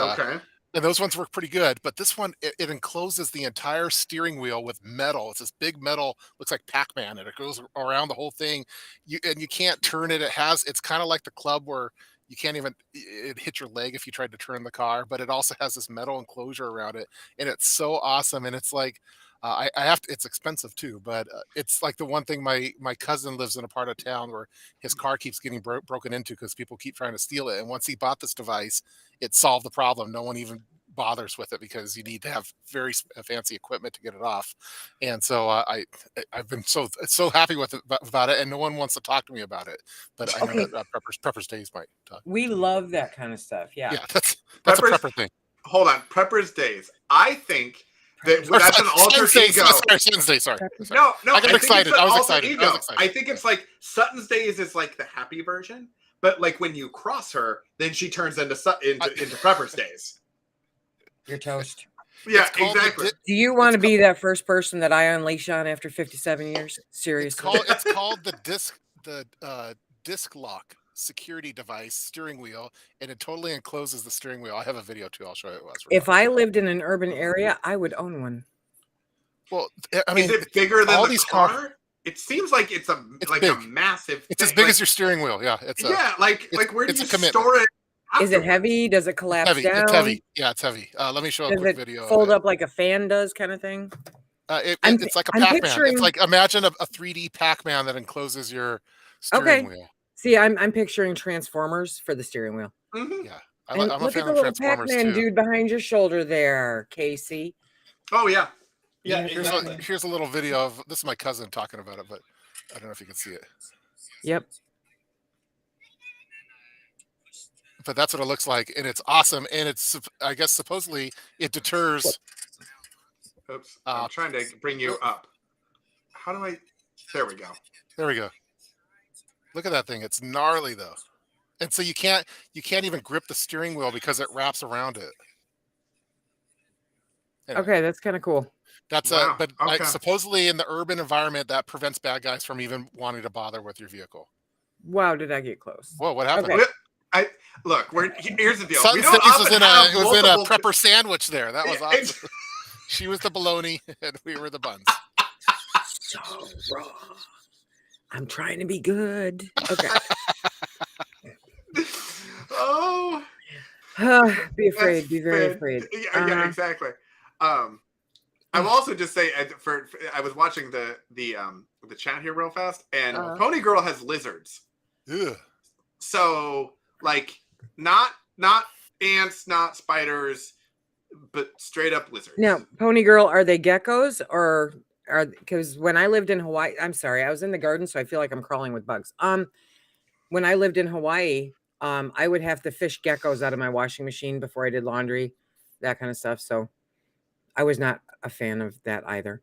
those ones work pretty good. But this one, it encloses the entire steering wheel with metal. It's this big metal, looks like Pac-Man, and it goes around the whole thing. You can't turn it. It's kind of like the club, where you can't even it hit your leg if you tried to turn the car. But it also has this metal enclosure around it, and it's so awesome. And it's like, I have to. It's expensive too, but it's like the one thing. My cousin lives in a part of town where his car keeps getting broken into because people keep trying to steal it. And once he bought this device, it solved the problem. No one even bothers with it, because you need to have very fancy equipment to get it off. And so I've been so happy with it about it, and no one wants to talk to me about it. But I know that Prepper's Days might talk. We love that kind of stuff. Yeah. Yeah, that's a Prepper thing. Hold on, Prepper's Days. I think that's an alter ego. Sorry. No, I got excited. I was excited. I think it's like Sutton's Days is like the happy version, but like when you cross her, then she turns into Prepper's Days. You're toast. Yeah, exactly. Do you want to be that first person that I unleash on after 57 years? Seriously. It's called the disc lock security device steering wheel, and it totally encloses the steering wheel. I have a video too. I'll show you. If I lived in an urban area, I would own one. Well, I mean, is it bigger than all the these car? It seems like it's a massive. It's as big as your steering wheel. Yeah, like where do you store it? Is it heavy? Does it collapse down? It's heavy. Yeah, it's heavy. Let me show a quick video. Fold up like a fan does, kind of thing. It's like a Pac-Man. It's like, imagine a 3D Pac-Man that encloses your steering wheel. See, I'm picturing Transformers for the steering wheel. Mm-hmm. Yeah, I'm a look fan at the of little Transformers Pac-Man too. dude behind your shoulder there, Casey. Oh yeah, yeah. Here's a little video of this. Is my cousin talking about it, but I don't know if you can see it. Yep. But that's what it looks like, and it's awesome. And it's, I guess, supposedly it deters. Oops, I'm trying to bring you up. How do I? There we go. There we go. Look at that thing. It's gnarly though, and so you can't even grip the steering wheel because it wraps around it. Anyway, okay, that's kind of cool. That's supposedly in the urban environment that prevents bad guys from even wanting to bother with your vehicle. Wow, did I get close? Whoa, what happened? Okay. Here's the deal. Sutton's Days was in a prepper sandwich there. That was awesome. She was the bologna and we were the buns. So raw. I'm trying to be good. Okay. Oh. Be afraid. Be very afraid. Yeah, exactly. I will also just say, I was watching the chat here real fast, and Pony Girl has lizards. Ugh. So like not ants, not spiders, but straight up lizards. Now, Pony Girl, are they geckos or because when I lived in Hawaii, I'm sorry, I was in the garden, so I feel like I'm crawling with bugs. When I lived in Hawaii, I would have to fish geckos out of my washing machine before I did laundry, that kind of stuff. So I was not a fan of that either.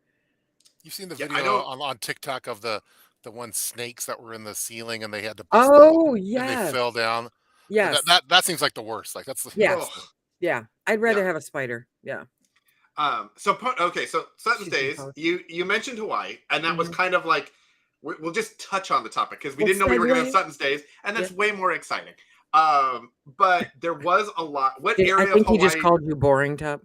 You've seen the video on TikTok of the one snakes that were in the ceiling and they had to bust yes. And they fell down. Yes. That seems like the worst. Like that's the worst. Yeah. I'd rather have a spider. Yeah. So Sutton's Days, you mentioned Hawaii, and that was kind of like we'll just touch on the topic because we didn't know we were going to have Sutton's Days, and that's way more exciting. But there was a lot. What area I think of Hawaii? He just called you boring, Tup.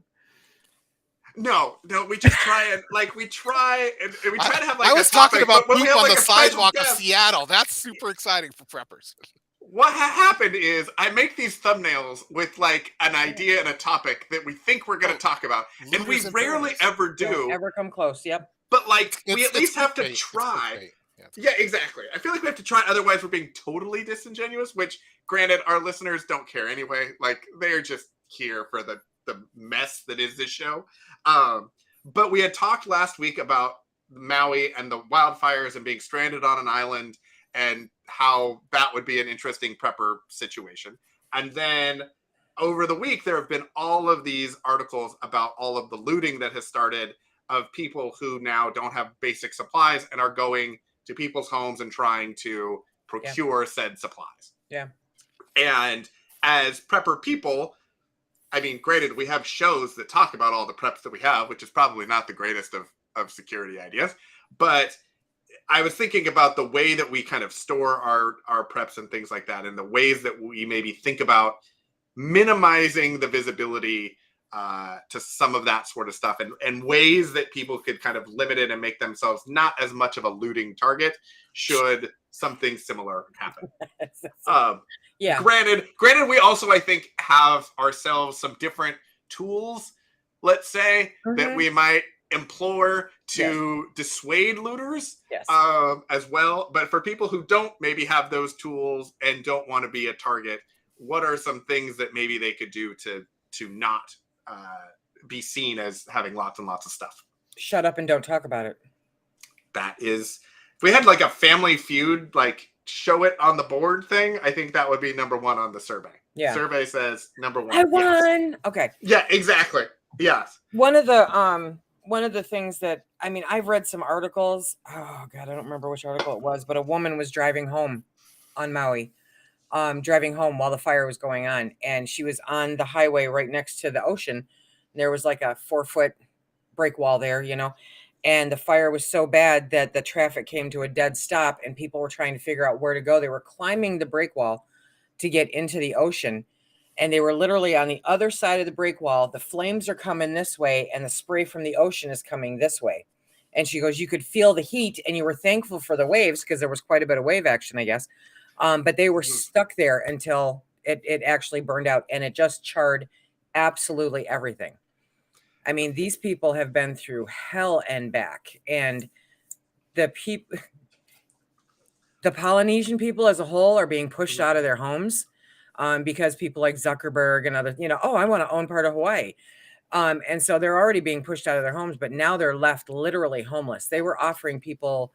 No, we just try and we try to have like. I was talking about poop on the sidewalk of Seattle. That's super exciting for preppers. What happened is I make these thumbnails with like an idea and a topic that we think we're going to talk about, and we rarely ever do. Don't ever come close. Yep. But like we at least have to try. Yeah, exactly. I feel like we have to try, otherwise we're being totally disingenuous, which, granted, our listeners don't care anyway. Like, they're just here for the mess that is this show. But we had talked last week about Maui and the wildfires and being stranded on an island and how that would be an interesting prepper situation. And then over the week, there have been all of these articles about all of the looting that has started of people who now don't have basic supplies and are going to people's homes and trying to procure said supplies. Yeah. And as prepper people, I mean, granted, we have shows that talk about all the preps that we have, which is probably not the greatest of security ideas. But I was thinking about the way that we kind of store our preps and things like that, and the ways that we maybe think about minimizing the visibility to some of that sort of stuff, and ways that people could kind of limit it and make themselves not as much of a looting target should something similar happen. Yeah. Granted, we also, I think, have ourselves some different tools, let's say, that we might implore to dissuade looters as well. But for people who don't maybe have those tools and don't want to be a target, what are some things that maybe they could do to not be seen as having lots and lots of stuff? Shut up and don't talk about it. That is, if we had like a Family Feud, like show it on the board thing, I think that would be number one on the survey. Yeah. Survey says number one. I won. Yes. Okay. Yeah, exactly. Yes. One of the things that, I mean, I've read some articles. Oh God, I don't remember which article it was, but a woman was driving home on Maui, driving home while the fire was going on. And she was on the highway right next to the ocean. There was like a 4-foot break wall there, you know, and the fire was so bad that the traffic came to a dead stop and people were trying to figure out where to go. They were climbing the break wall to get into the ocean, and they were literally on the other side of the break wall. The flames are coming this way and the spray from the ocean is coming this way. And she goes, you could feel the heat, and you were thankful for the waves because there was quite a bit of wave action, I guess. But they were stuck there until it actually burned out, and it just charred absolutely everything. I mean, these people have been through hell and back, and the Polynesian people as a whole are being pushed out of their homes because people like Zuckerberg and other, I want to own part of Hawaii. And so they're already being pushed out of their homes, but now they're left literally homeless. They were offering people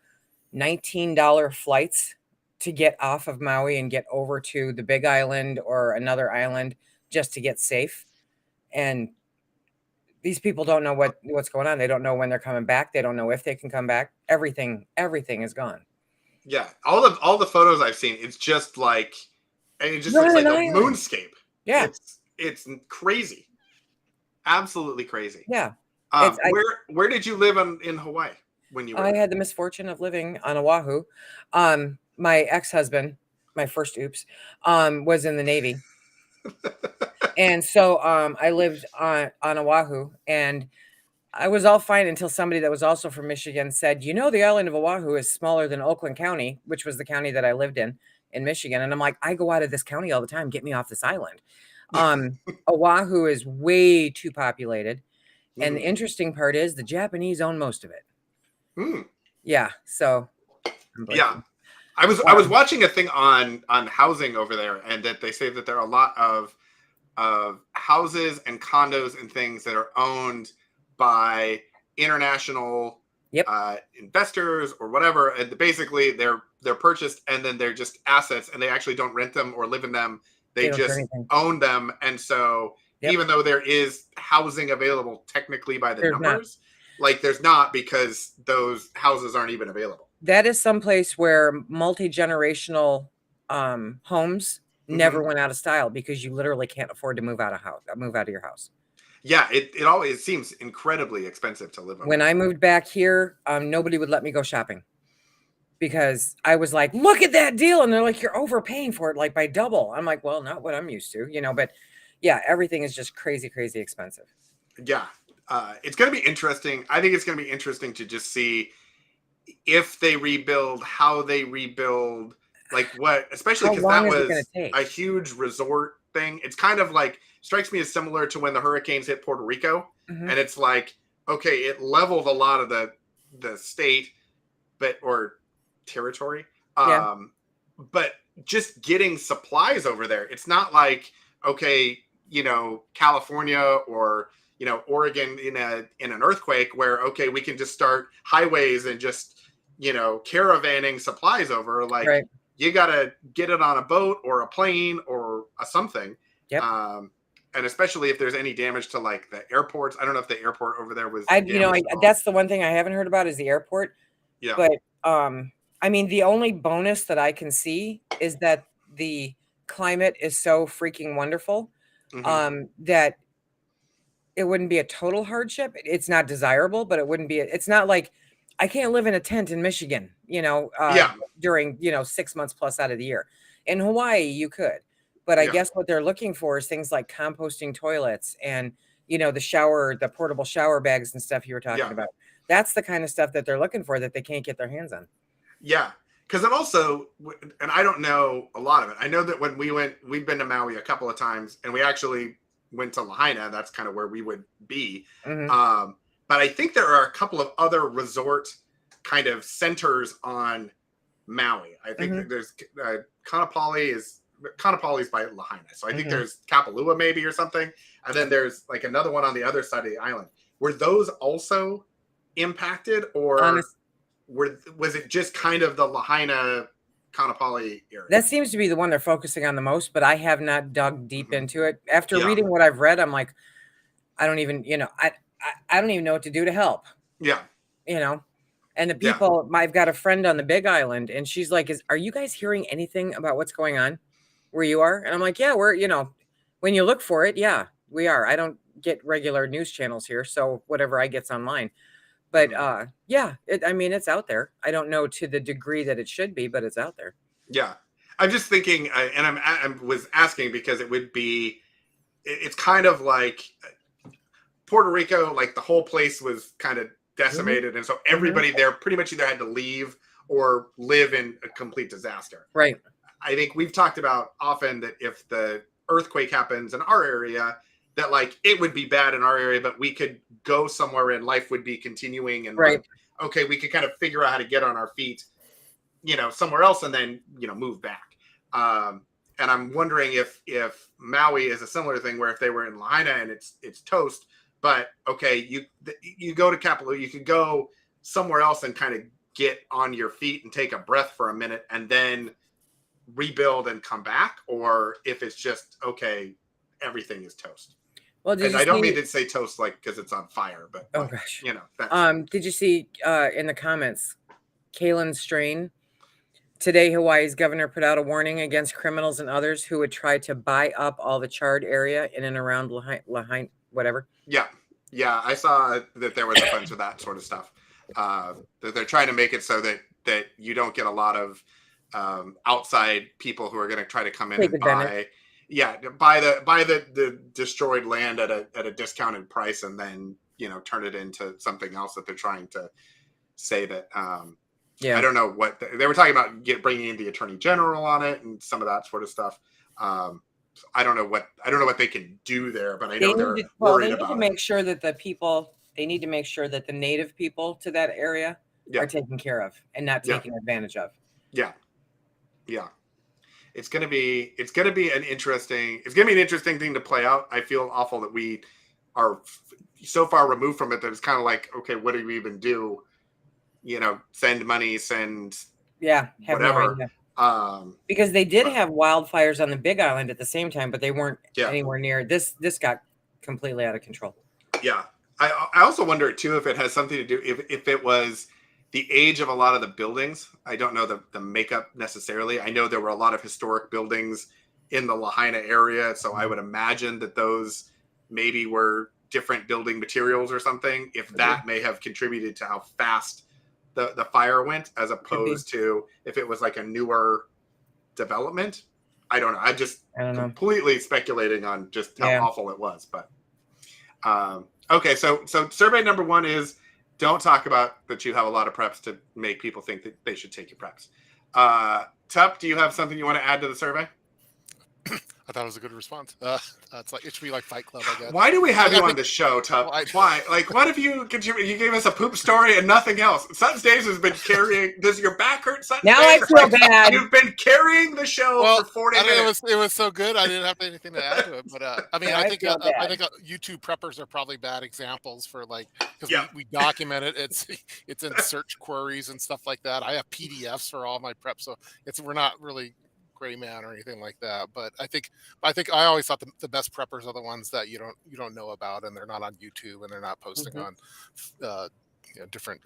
$19 flights to get off of Maui and get over to the Big Island or another island just to get safe. And these people don't know what's going on. They don't know when they're coming back. They don't know if they can come back. Everything is gone. Yeah, all the photos I've seen, it's just like, and it just looks like a moonscape. Yeah, it's crazy, absolutely crazy. Yeah. Where did you live in Hawaii when you were? I had the misfortune of living on Oahu. My ex-husband, my first was in the Navy. And so I lived on Oahu, and I was all fine until somebody that was also from Michigan said, the island of Oahu is smaller than Oakland County, which was the county that I lived in Michigan. And I'm like, I go out of this county all the time. Get me off this island. Oahu is way too populated. And the interesting part is the Japanese own most of it. Yeah. So. Yeah. I was watching a thing on housing over there, and that they say that there are a lot of houses and condos and things that are owned by international investors or whatever, and basically they're purchased and then they're just assets, and they actually don't rent them or live in them. They just own them, and so even though there is housing available technically by the numbers, there's not, because those houses aren't even available. That is someplace where multi-generational homes never went out of style, because you literally can't afford to move out of your house. Yeah, it always seems incredibly expensive to live in. When I moved back here, nobody would let me go shopping, because I was like, look at that deal. And they're like, you're overpaying for it, like by double. I'm like, well, not what I'm used to, but yeah, everything is just crazy, crazy expensive. Yeah. It's going to be interesting. I think it's going to be interesting to just see if they rebuild, how they rebuild, especially because that was a huge resort thing. It's kind of strikes me as similar to when the hurricanes hit Puerto Rico. And it's like, okay, it leveled a lot of the state, or territory. Yeah. But just getting supplies over there, it's not like, okay, California or Oregon in an earthquake where, okay, we can just start highways and just caravanning supplies over. Like, Right. you got to get it on a boat or a plane or something. Yep. And especially if there's any damage to like the airports. I don't know if the airport over there was damaged. That's the one thing I haven't heard about is the airport. Yeah. But I mean, the only bonus that I can see is that the climate is so freaking wonderful that it wouldn't be a total hardship. It's not desirable, but it wouldn't be. It's not like I can't live in a tent in Michigan, during 6 months plus out of the year. In Hawaii, you could. But I guess what they're looking for is things like composting toilets and, the portable shower bags and stuff you were talking about. That's the kind of stuff that they're looking for that they can't get their hands on. Yeah. Because it also, and I don't know a lot of it. I know that when we've been to Maui a couple of times, and we actually went to Lahaina. That's kind of where we would be. Mm-hmm. But I think there are a couple of other resort kind of centers on Maui. I think that there's Kaanapali is by Lahaina. So I think there's Kapalua maybe or something. And then there's like another one on the other side of the island. Were those also impacted, or was it just kind of the Lahaina Kaanapali area? That seems to be the one they're focusing on the most, but I have not dug deep into it. After reading what I've read, I'm like, I don't even, I don't even know what to do to help. Yeah. And the people, I've got a friend on the Big Island, and she's like, are you guys hearing anything about what's going on where you are? And I'm like, yeah, we're, when you look for it, yeah, we are. I don't get regular news channels here, so whatever I get's online. But it's out there. I don't know to the degree that it should be, but it's out there. Yeah. I'm just thinking, and I was asking because it's kind of like Puerto Rico, like the whole place was kind of decimated. And so everybody there pretty much either had to leave or live in a complete disaster. Right. I think we've talked about often that if the earthquake happens in our area, that like it would be bad in our area, but we could go somewhere and life would be continuing. And like, okay, we could kind of figure out how to get on our feet, somewhere else and then, move back. And I'm wondering if Maui is a similar thing where if they were in Lahaina and it's toast, but okay, you go to Kapalua, you could go somewhere else and kind of get on your feet and take a breath for a minute and then rebuild and come back, or if it's just okay, everything is toast. Well, I don't mean to say toast like because it's on fire, but gosh, that's... did you see in the comments, Kalen Strain? Today, Hawaii's governor put out a warning against criminals and others who would try to buy up all the charred area in and around Lahaina, whatever. Yeah. I saw that there was a bunch of that sort of stuff. That they're trying to make it so that you don't get a lot of outside people who are going to try to come in and buy the destroyed land at a discounted price and then turn it into something else that they're trying to say that. I don't know what they were talking about bringing in the attorney general on it and some of that sort of stuff. I don't know what they can do there, but I know they're worried about it. They need to make sure that the native people to that area are taken care of and not taken advantage of. Yeah. It's gonna be an interesting thing to play out. I feel awful that we are so far removed from it that it's kind of like, okay, what do we even do? Send money, whatever. No idea. Because they did have wildfires on the Big Island at the same time, but they weren't anywhere near this. This got completely out of control. Yeah, I also wonder too if it has something to do if it was the age of a lot of the buildings. I don't know the makeup necessarily. I know there were a lot of historic buildings in the Lahaina area, so I would imagine that those maybe were different building materials or something. If that may have contributed to how fast the fire went, as opposed to if it was like a newer development. I don't know. I don't know. Completely speculating on just how awful it was. But okay, so survey number 1 is don't talk about that you have a lot of preps to make people think that they should take your preps. Tup, do you have something you want to add to the survey? I thought it was a good response. It's like it should be like Fight Club, I guess. Why do we have you on the show, Tup? Why? Like, what if you gave us a poop story and nothing else? Sutton's Days has been carrying. Does your back hurt, Sutton's Now Days? I feel bad. You've been carrying the show for 40 minutes. It was so good. I didn't have anything to add to it. But I mean, I think YouTube preppers are probably bad examples for like because we document it. It's in search queries and stuff like that. I have PDFs for all my prep, so we're not really gray man or anything like that. But I think I always thought the best preppers are the ones that you don't know about, and they're not on YouTube and they're not posting on different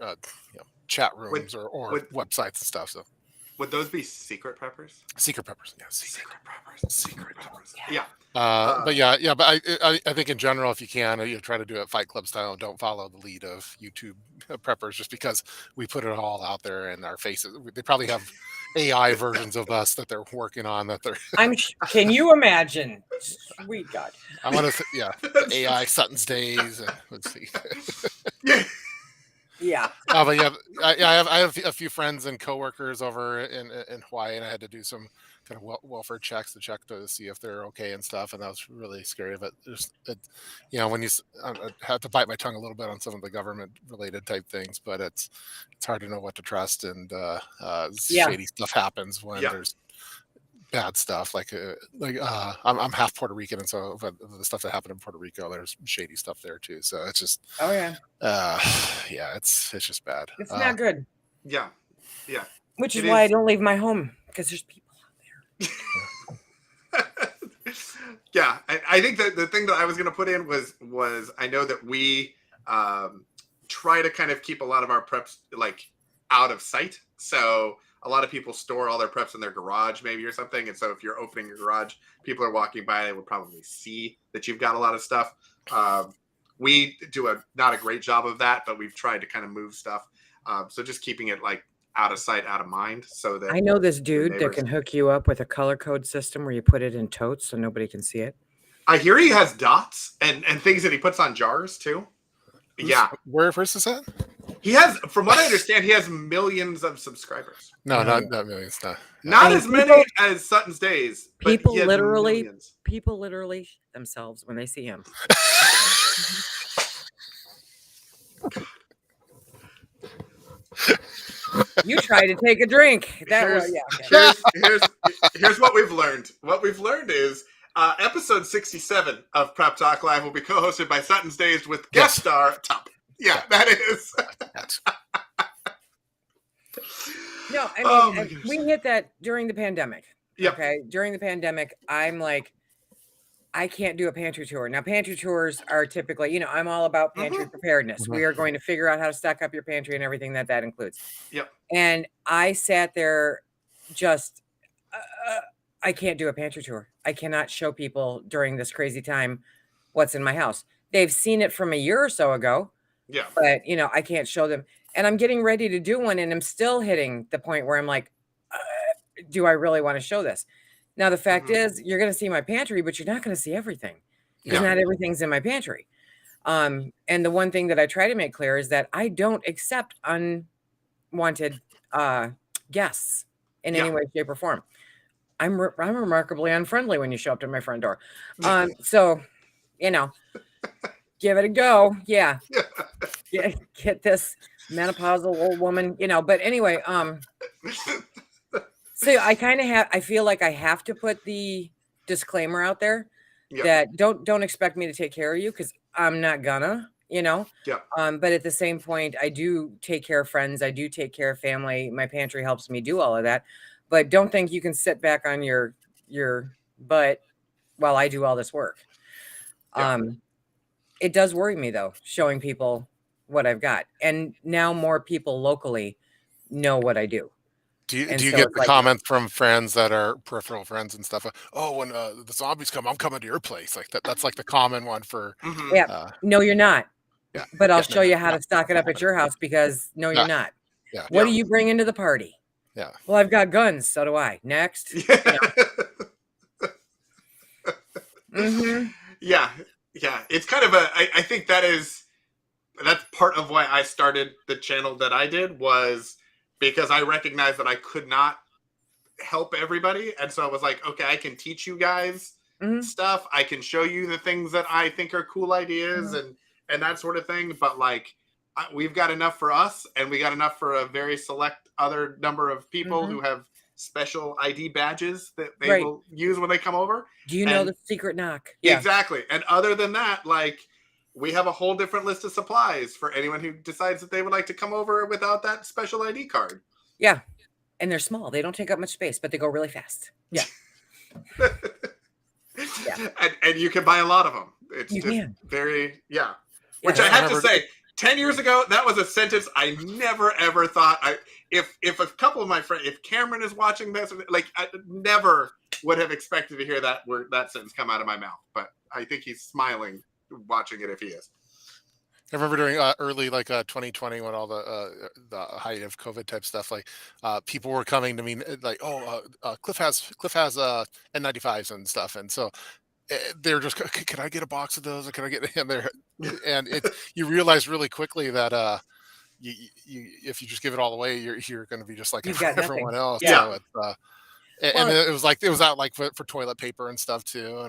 chat rooms or websites and stuff. So would those be secret preppers? Secret preppers, yeah. Secret preppers. Yeah. But I think in general, if you can, you try to do it Fight Club style. Don't follow the lead of YouTube preppers just because we put it all out there in our faces. They probably have AI versions of us that they're working on that they're. Can you imagine? Sweet God. I want to, AI Sutton's Days. And, let's see. Yeah. But I have a few friends and coworkers over in Hawaii, and I had to do some kind of welfare checks to see if they're okay and stuff, and that was really scary. But when I had to bite my tongue a little bit on some of the government related type things, but it's hard to know what to trust, and shady stuff happens when there's bad stuff. I'm half Puerto Rican, and so the stuff that happened in Puerto Rico, there's shady stuff there too. So it's just it's just bad. It's not good. Yeah. Which is why I don't leave my home, because there's people out there. Yeah, I think that the thing that I was going to put in was I know that we try to kind of keep a lot of our preps like out of sight. So a lot of people store all their preps in their garage maybe or something. And so if you're opening your garage, people are walking by, they would probably see that you've got a lot of stuff. We do not a great job of that, but we've tried to kind of move stuff. So just keeping it like out of sight, out of mind, so that I know this dude that can hook you up with a color code system where you put it in totes so nobody can see it. I hear he has dots and things that he puts on jars too. Where first is that? He has, from what I understand, he has millions of subscribers. No, not millions. Not as many as Sutton's Days. People literally themselves when they see him. You try to take a drink. Here's what we've learned. What we've learned is episode 67 of Prep Talk Live will be co-hosted by Sutton's Days with guest star Tup. Yeah, that is. No, I mean, we hit that during the pandemic. Yep. Okay. During the pandemic, I'm like, I can't do a pantry tour. Now, pantry tours are typically, I'm all about pantry preparedness. Mm-hmm. We are going to figure out how to stock up your pantry and everything that includes. Yep. And I sat there just, I can't do a pantry tour. I cannot show people during this crazy time what's in my house. They've seen it from a year or so ago. Yeah. But, I can't show them. And I'm getting ready to do one, and I'm still hitting the point where I'm like, do I really want to show this? Now, the fact is, you're going to see my pantry, but you're not going to see everything because not everything's in my pantry. And the one thing that I try to make clear is that I don't accept unwanted guests in any way, shape, or form. I'm remarkably unfriendly when you show up to my front door. So, give it a go. Yeah. Get this menopausal old woman, but anyway, so I feel like I have to put the disclaimer out there that don't expect me to take care of you, because I'm not gonna, but at the same point, I do take care of friends. I do take care of family. My pantry helps me do all of that, but don't think you can sit back on your butt while I do all this work. It does worry me though, showing people what I've got. And now more people locally know what I do. Do you get the comments from friends that are peripheral friends and stuff? Oh, when the zombies come, I'm coming to your place. Like that's like the common one for. Yeah. No, you're not. Yeah. But I'll show you how to stock it up at your house, because you're not. Yeah. What do you bring into the party? Yeah. Well, I've got guns. So do I. Next. Yeah. It's kind of I think that's part of why I started the channel that I did, was because I recognized that I could not help everybody. And so I was like, okay, I can teach you guys Mhm. stuff. I can show you the things that I think are cool ideas Mhm. and that sort of thing. But like, we've got enough for us, and we got enough for a very select other number of people Mhm. who have special ID badges that they Right. will use when they come over. Do you know And the secret knock? Yeah. exactly. And other than that, like, we have a whole different list of supplies for anyone who decides that they would like to come over without that special ID card. Yeah. And they're small. They don't take up much space, but they go really fast. Yeah. Yeah. And you can buy a lot of them. It's You just can. very, yeah. Which I Yes. I have to remember. say, 10 years ago, that was a sentence I never ever thought if a couple of my friends, if Cameron is watching this, like, I never would have expected to hear that sentence come out of my mouth. But I think he's smiling watching it if he is. I remember during early 2020 when all the height of COVID type stuff, like people were coming to me like, oh, Cliff has N95s and stuff, and so they're just, can I get a box of those, or can I get in there? And it's, you realize really quickly that you if you just give it all away, you're going to be just like You've got nothing. everyone else. Yeah. Yeah. So it's and Well, it was out like for toilet paper and stuff too,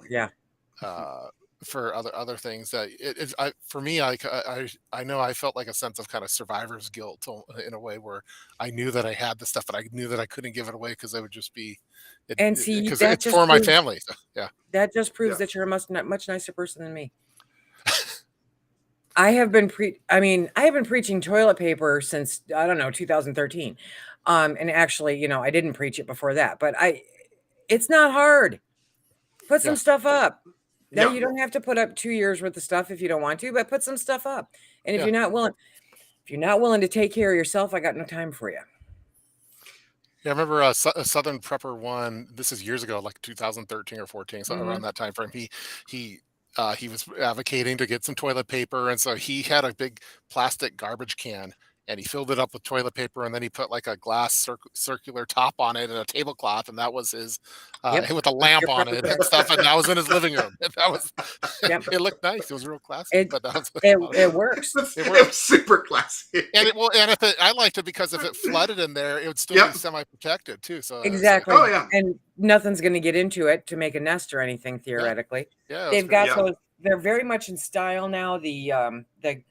yeah. uh, for other things that for me, I know I felt like a sense of kind of survivor's guilt in a way where I knew that I had the stuff, but I knew that I couldn't give it away because it would just be it And see, because it's for my family. So, yeah. that just proves Yeah. that you're a much nicer person than me. I have been preaching toilet paper since, I don't know, 2013. And actually, I didn't preach it before that, but it's not hard. Put some Yeah. stuff up. Now, Yeah. you don't have to put up 2 years worth of stuff if you don't want to, but put some stuff up. And if Yeah. you're not willing to take care of yourself, I got no time for you. Yeah, I remember a Southern Prepper one. This is years ago, like 2013 or 14, so around Mhm. that time frame. He was advocating to get some toilet paper, and so he had a big plastic garbage can, and he filled it up with toilet paper, and then he put like a glass circular top on it and a tablecloth, and that was his Yep. with a That's lamp your on prepper it kit. and stuff, and that was in his living room. And that was Yep. it looked nice. It was real classy, It but that was it a lot of it fun. works. It It worked. was super classy. And I liked it because if it flooded in there, it would still be Yep. semi-protected too. So it's like, Exactly. Oh yeah. And nothing's gonna get into it to make a nest or anything yeah, theoretically. yeah, it was They've great. got Yeah. they're very much in style now, the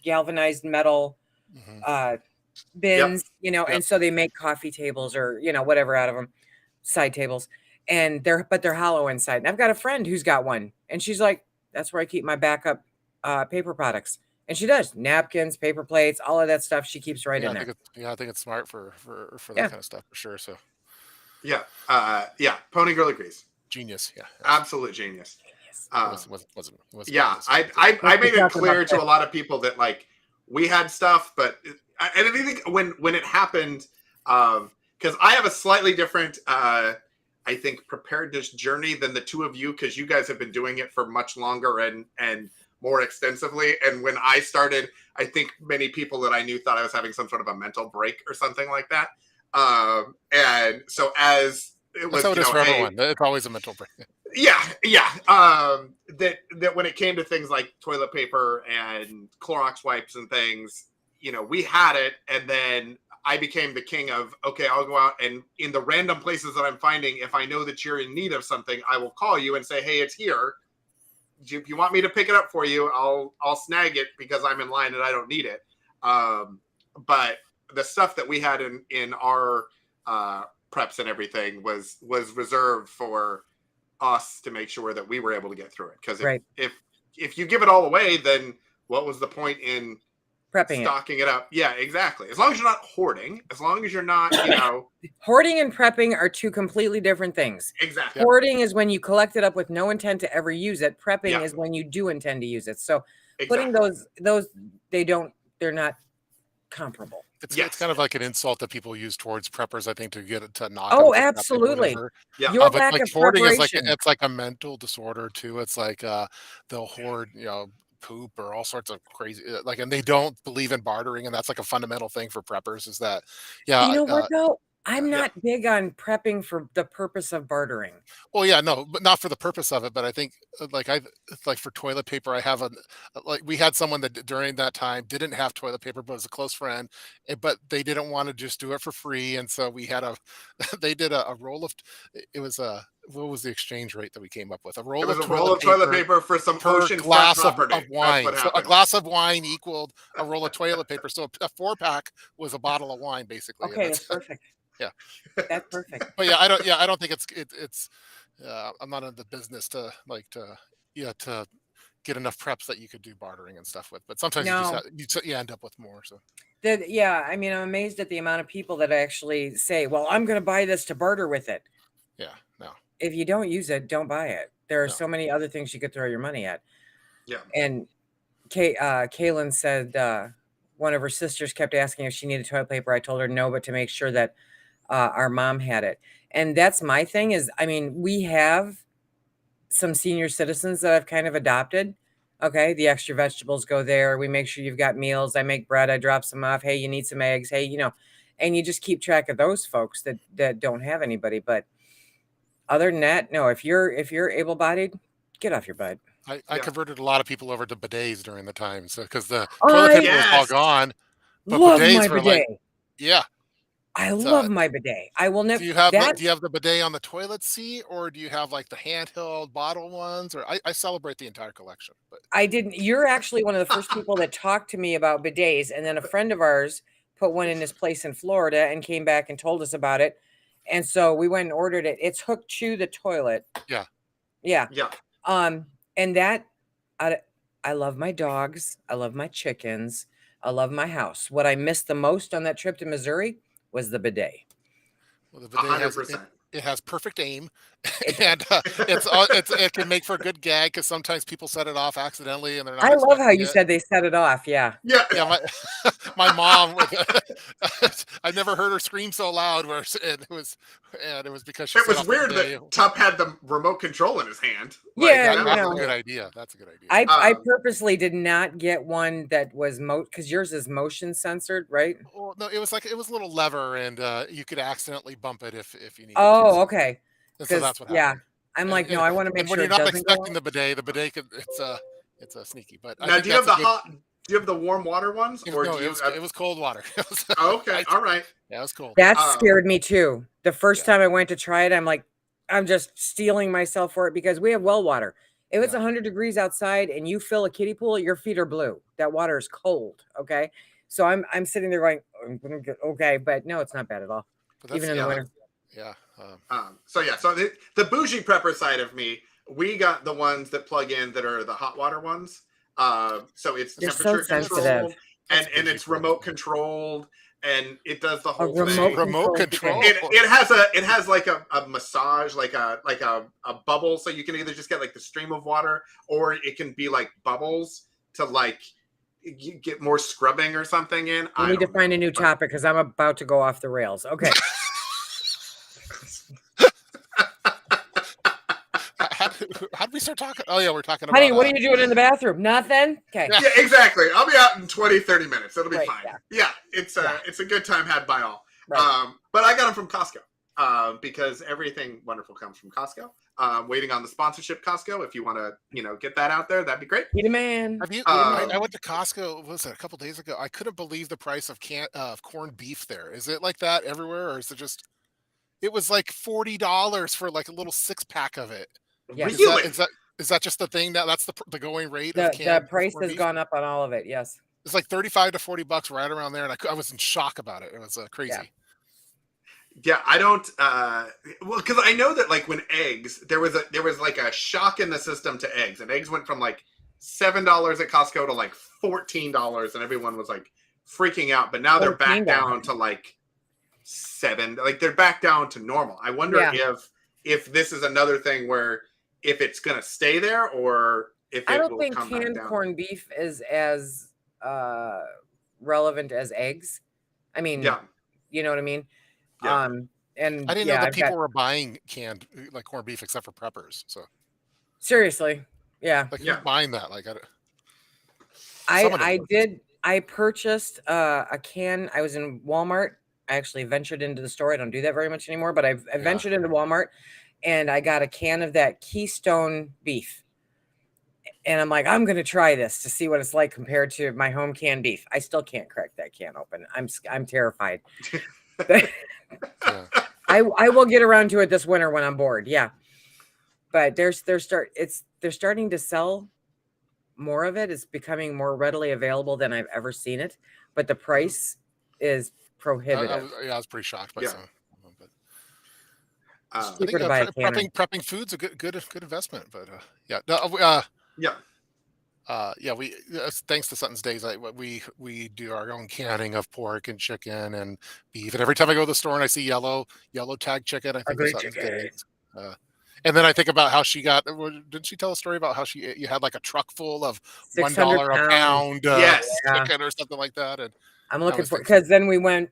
galvanized metal Hmm. uh Yep. bins, Yep. and so they make coffee tables or, whatever out of them, side tables. And they're hollow inside. And I've got a friend who's got one, and she's like, that's where I keep my backup paper products. And she does napkins, paper plates, all of that stuff. She keeps right in there. I think it's smart for that Yeah. kind of stuff for sure. So Yeah. Yeah. Pony Girl agrees. genius. Yeah, Absolute genius. Genius. it Um, wasn't yeah, genius, I Let's be made it talking about clear to that. a lot of people that, like, we had stuff, but and I think when it happened, because I have a slightly different, I think, preparedness journey than the two of you, because you guys have been doing it for much longer and more extensively. And when I started, I think many people that I knew thought I was having some sort of a mental break or something like that. And so as it That's was, how it is for hey, everyone. It's always a mental break. yeah. That when it came to things like toilet paper and Clorox wipes and things, we had it, and then I became the king of, okay, I'll go out and in the random places that I'm finding, if I know that you're in need of something, I will call you and say, hey, it's here. If you want me to pick it up for you, I'll snag it because I'm in line and I don't need it. But the stuff that we had in our preps and everything was reserved for us to make sure that we were able to get through it. Because Right. if you give it all away, then what was the point in Prepping it. stocking it up? Yeah, exactly. As long as you're not hoarding, as long as you're not, Hoarding and prepping are two completely different things. exactly. Yep. Hoarding is when you collect it up with no intent to ever use it. Prepping Yeah. is when you do intend to use it. So Exactly. putting they're not comparable. It's Yes. kind of like an insult that people use towards preppers, I think, to get it to knock. Oh, them for prepping or absolutely. whatever. Yeah. Your But lack like of hoarding is preparation. it's like a mental disorder too. It's like they'll hoard, poop or all sorts of crazy and they don't believe in bartering, and that's like a fundamental thing for preppers. Is that You know what, though? I'm Yeah. not big on prepping for the purpose of bartering. Well, yeah, no, but not for the purpose of it. But I think, like for toilet paper, I have we had someone that during that time didn't have toilet paper, but was a close friend, but they didn't want to just do it for free, and so we had they did a roll of, it was what was the exchange rate that we came up with? It was a roll of toilet paper for some oceanfront glass of property. wine. That's what So a happened. glass of wine equaled a roll of toilet paper. So a 4-pack was a bottle of wine, basically. Okay, that's perfect. Yeah, that's perfect. But yeah, I don't think it's. I'm not in the business to get enough preps that you could do bartering and stuff with. But sometimes you end up with more. So. I mean, I'm amazed at the amount of people that actually say, well, I'm going to buy this to barter with it. Yeah, no. If you don't use it, don't buy it. There are so many other things you could throw your money at. Yeah. And Kaylin said one of her sisters kept asking if she needed toilet paper. I told her no, but to make sure that our mom had it. And that's my thing is, I mean, we have some senior citizens that I've kind of adopted. Okay, the extra vegetables go there. We make sure you've got meals. I make bread. I drop some off. Hey, you need some eggs. Hey, and you just keep track of those folks that don't have anybody. But other than that, no. If you're able-bodied, get off your butt. I converted a lot of people over to bidets during the time, so because the toilet paper was all gone. But love bidets my were bidet. I love my bidet. I will never. Do you have the bidet on the toilet seat, or do you have like the handheld bottle ones? Or I celebrate the entire collection. But I didn't. You're actually one of the first people that talked to me about bidets, and then a friend of ours put one in his place in Florida and came back and told us about it, and so we went and ordered it. It's hooked to the toilet. Yeah. And that I love my dogs. I love my chickens. I love my house. What I missed the most on that trip to Missouri was the bidet. Well, the bidet has perfect aim, and it can make for a good gag because sometimes people set it off accidentally and they're not. I love how you said they set it off. Yeah. My mom. I've never heard her scream so loud. It was because she. It was weird that Tup had the remote control in his hand. That's a good idea. That's a good idea. I purposely did not get one that was because yours is motion censored, right? Well, no, it was a little lever, and you could accidentally bump it if you need. Oh, okay. So that's what happened. I'm like, no, I want to make sure. When you're not expecting the bidet it's a sneaky. But now, do you have the warm water ones? It was cold water. Okay, all right. Yeah, it was cold. That scared me too. The first time I went to try it, I'm like, I'm just steeling myself for it because we have well water. If it's 100 degrees outside and you fill a kiddie pool, your feet are blue. That water is cold. Okay, so I'm sitting there going, okay, but no, it's not bad at all, even in the winter. Yeah. So the bougie prepper side of me, we got the ones that plug in that are the hot water ones. So it's temperature controlled and it's remote controlled and it does the whole thing. Remote control. It has like a massage, like a bubble, so you can either just get like the stream of water or it can be like bubbles to like you get more scrubbing or something in. We need to find a new topic because I'm about to go off the rails. Okay. How did we start talking? Oh, yeah, we're talking about... Honey, what are you doing in the bathroom? Nothing? Okay. Yeah, exactly. I'll be out in 20-30 minutes. It'll be fine. Yeah, it's a good time had by all. Right. But I got them from Costco because everything wonderful comes from Costco. Waiting on the sponsorship, Costco. If you want to, get that out there, that'd be great. Be the man. I went to Costco, what was it, a couple days ago? I couldn't believe the price of corned beef there. Is it like that everywhere, or is it just... It was like $40 for like a little 6-pack of it. Yeah. Is that just the thing that's the going rate? The price has gone up on all of it. Yes, it's like $35 to $40 right around there, and I was in shock about it. It was crazy. Yeah, I don't. Because I know that like when eggs, there was like a shock in the system to eggs, and eggs went from like $7 at Costco to like $14, and everyone was like freaking out. But now they're back down to like $7. Like they're back down to normal. I wonder if this is another thing where if it's going to stay there or if I don't think canned corned beef is as relevant as eggs. I mean, you know what I mean? Yeah. And I didn't know that people were buying canned like corned beef except for preppers. So seriously, who's buying that? Like I purchased a can. I was in Walmart. I actually ventured into the store. I don't do that very much anymore, but I ventured into Walmart and I got a can of that Keystone beef. And I'm like, I'm going to try this to see what it's like compared to my home canned beef. I still can't crack that can open. I'm terrified. I will get around to it this winter when I'm bored. Yeah. but they're starting to sell more of it. It's becoming more readily available than I've ever seen it, but the price is prohibitive. I was pretty shocked by some. But it's cheaper to buy a canner. Prepping food's a good investment. But yeah, we thanks to Sutton's Days, we do our own canning of pork and chicken and beef. And every time I go to the store and I see yellow tag chicken, I think of Sutton's Days. And then I think about how she got. Didn't she tell a story about how you had like a truck full of $1 a pound chicken or something like that? And I'm looking for, because then we went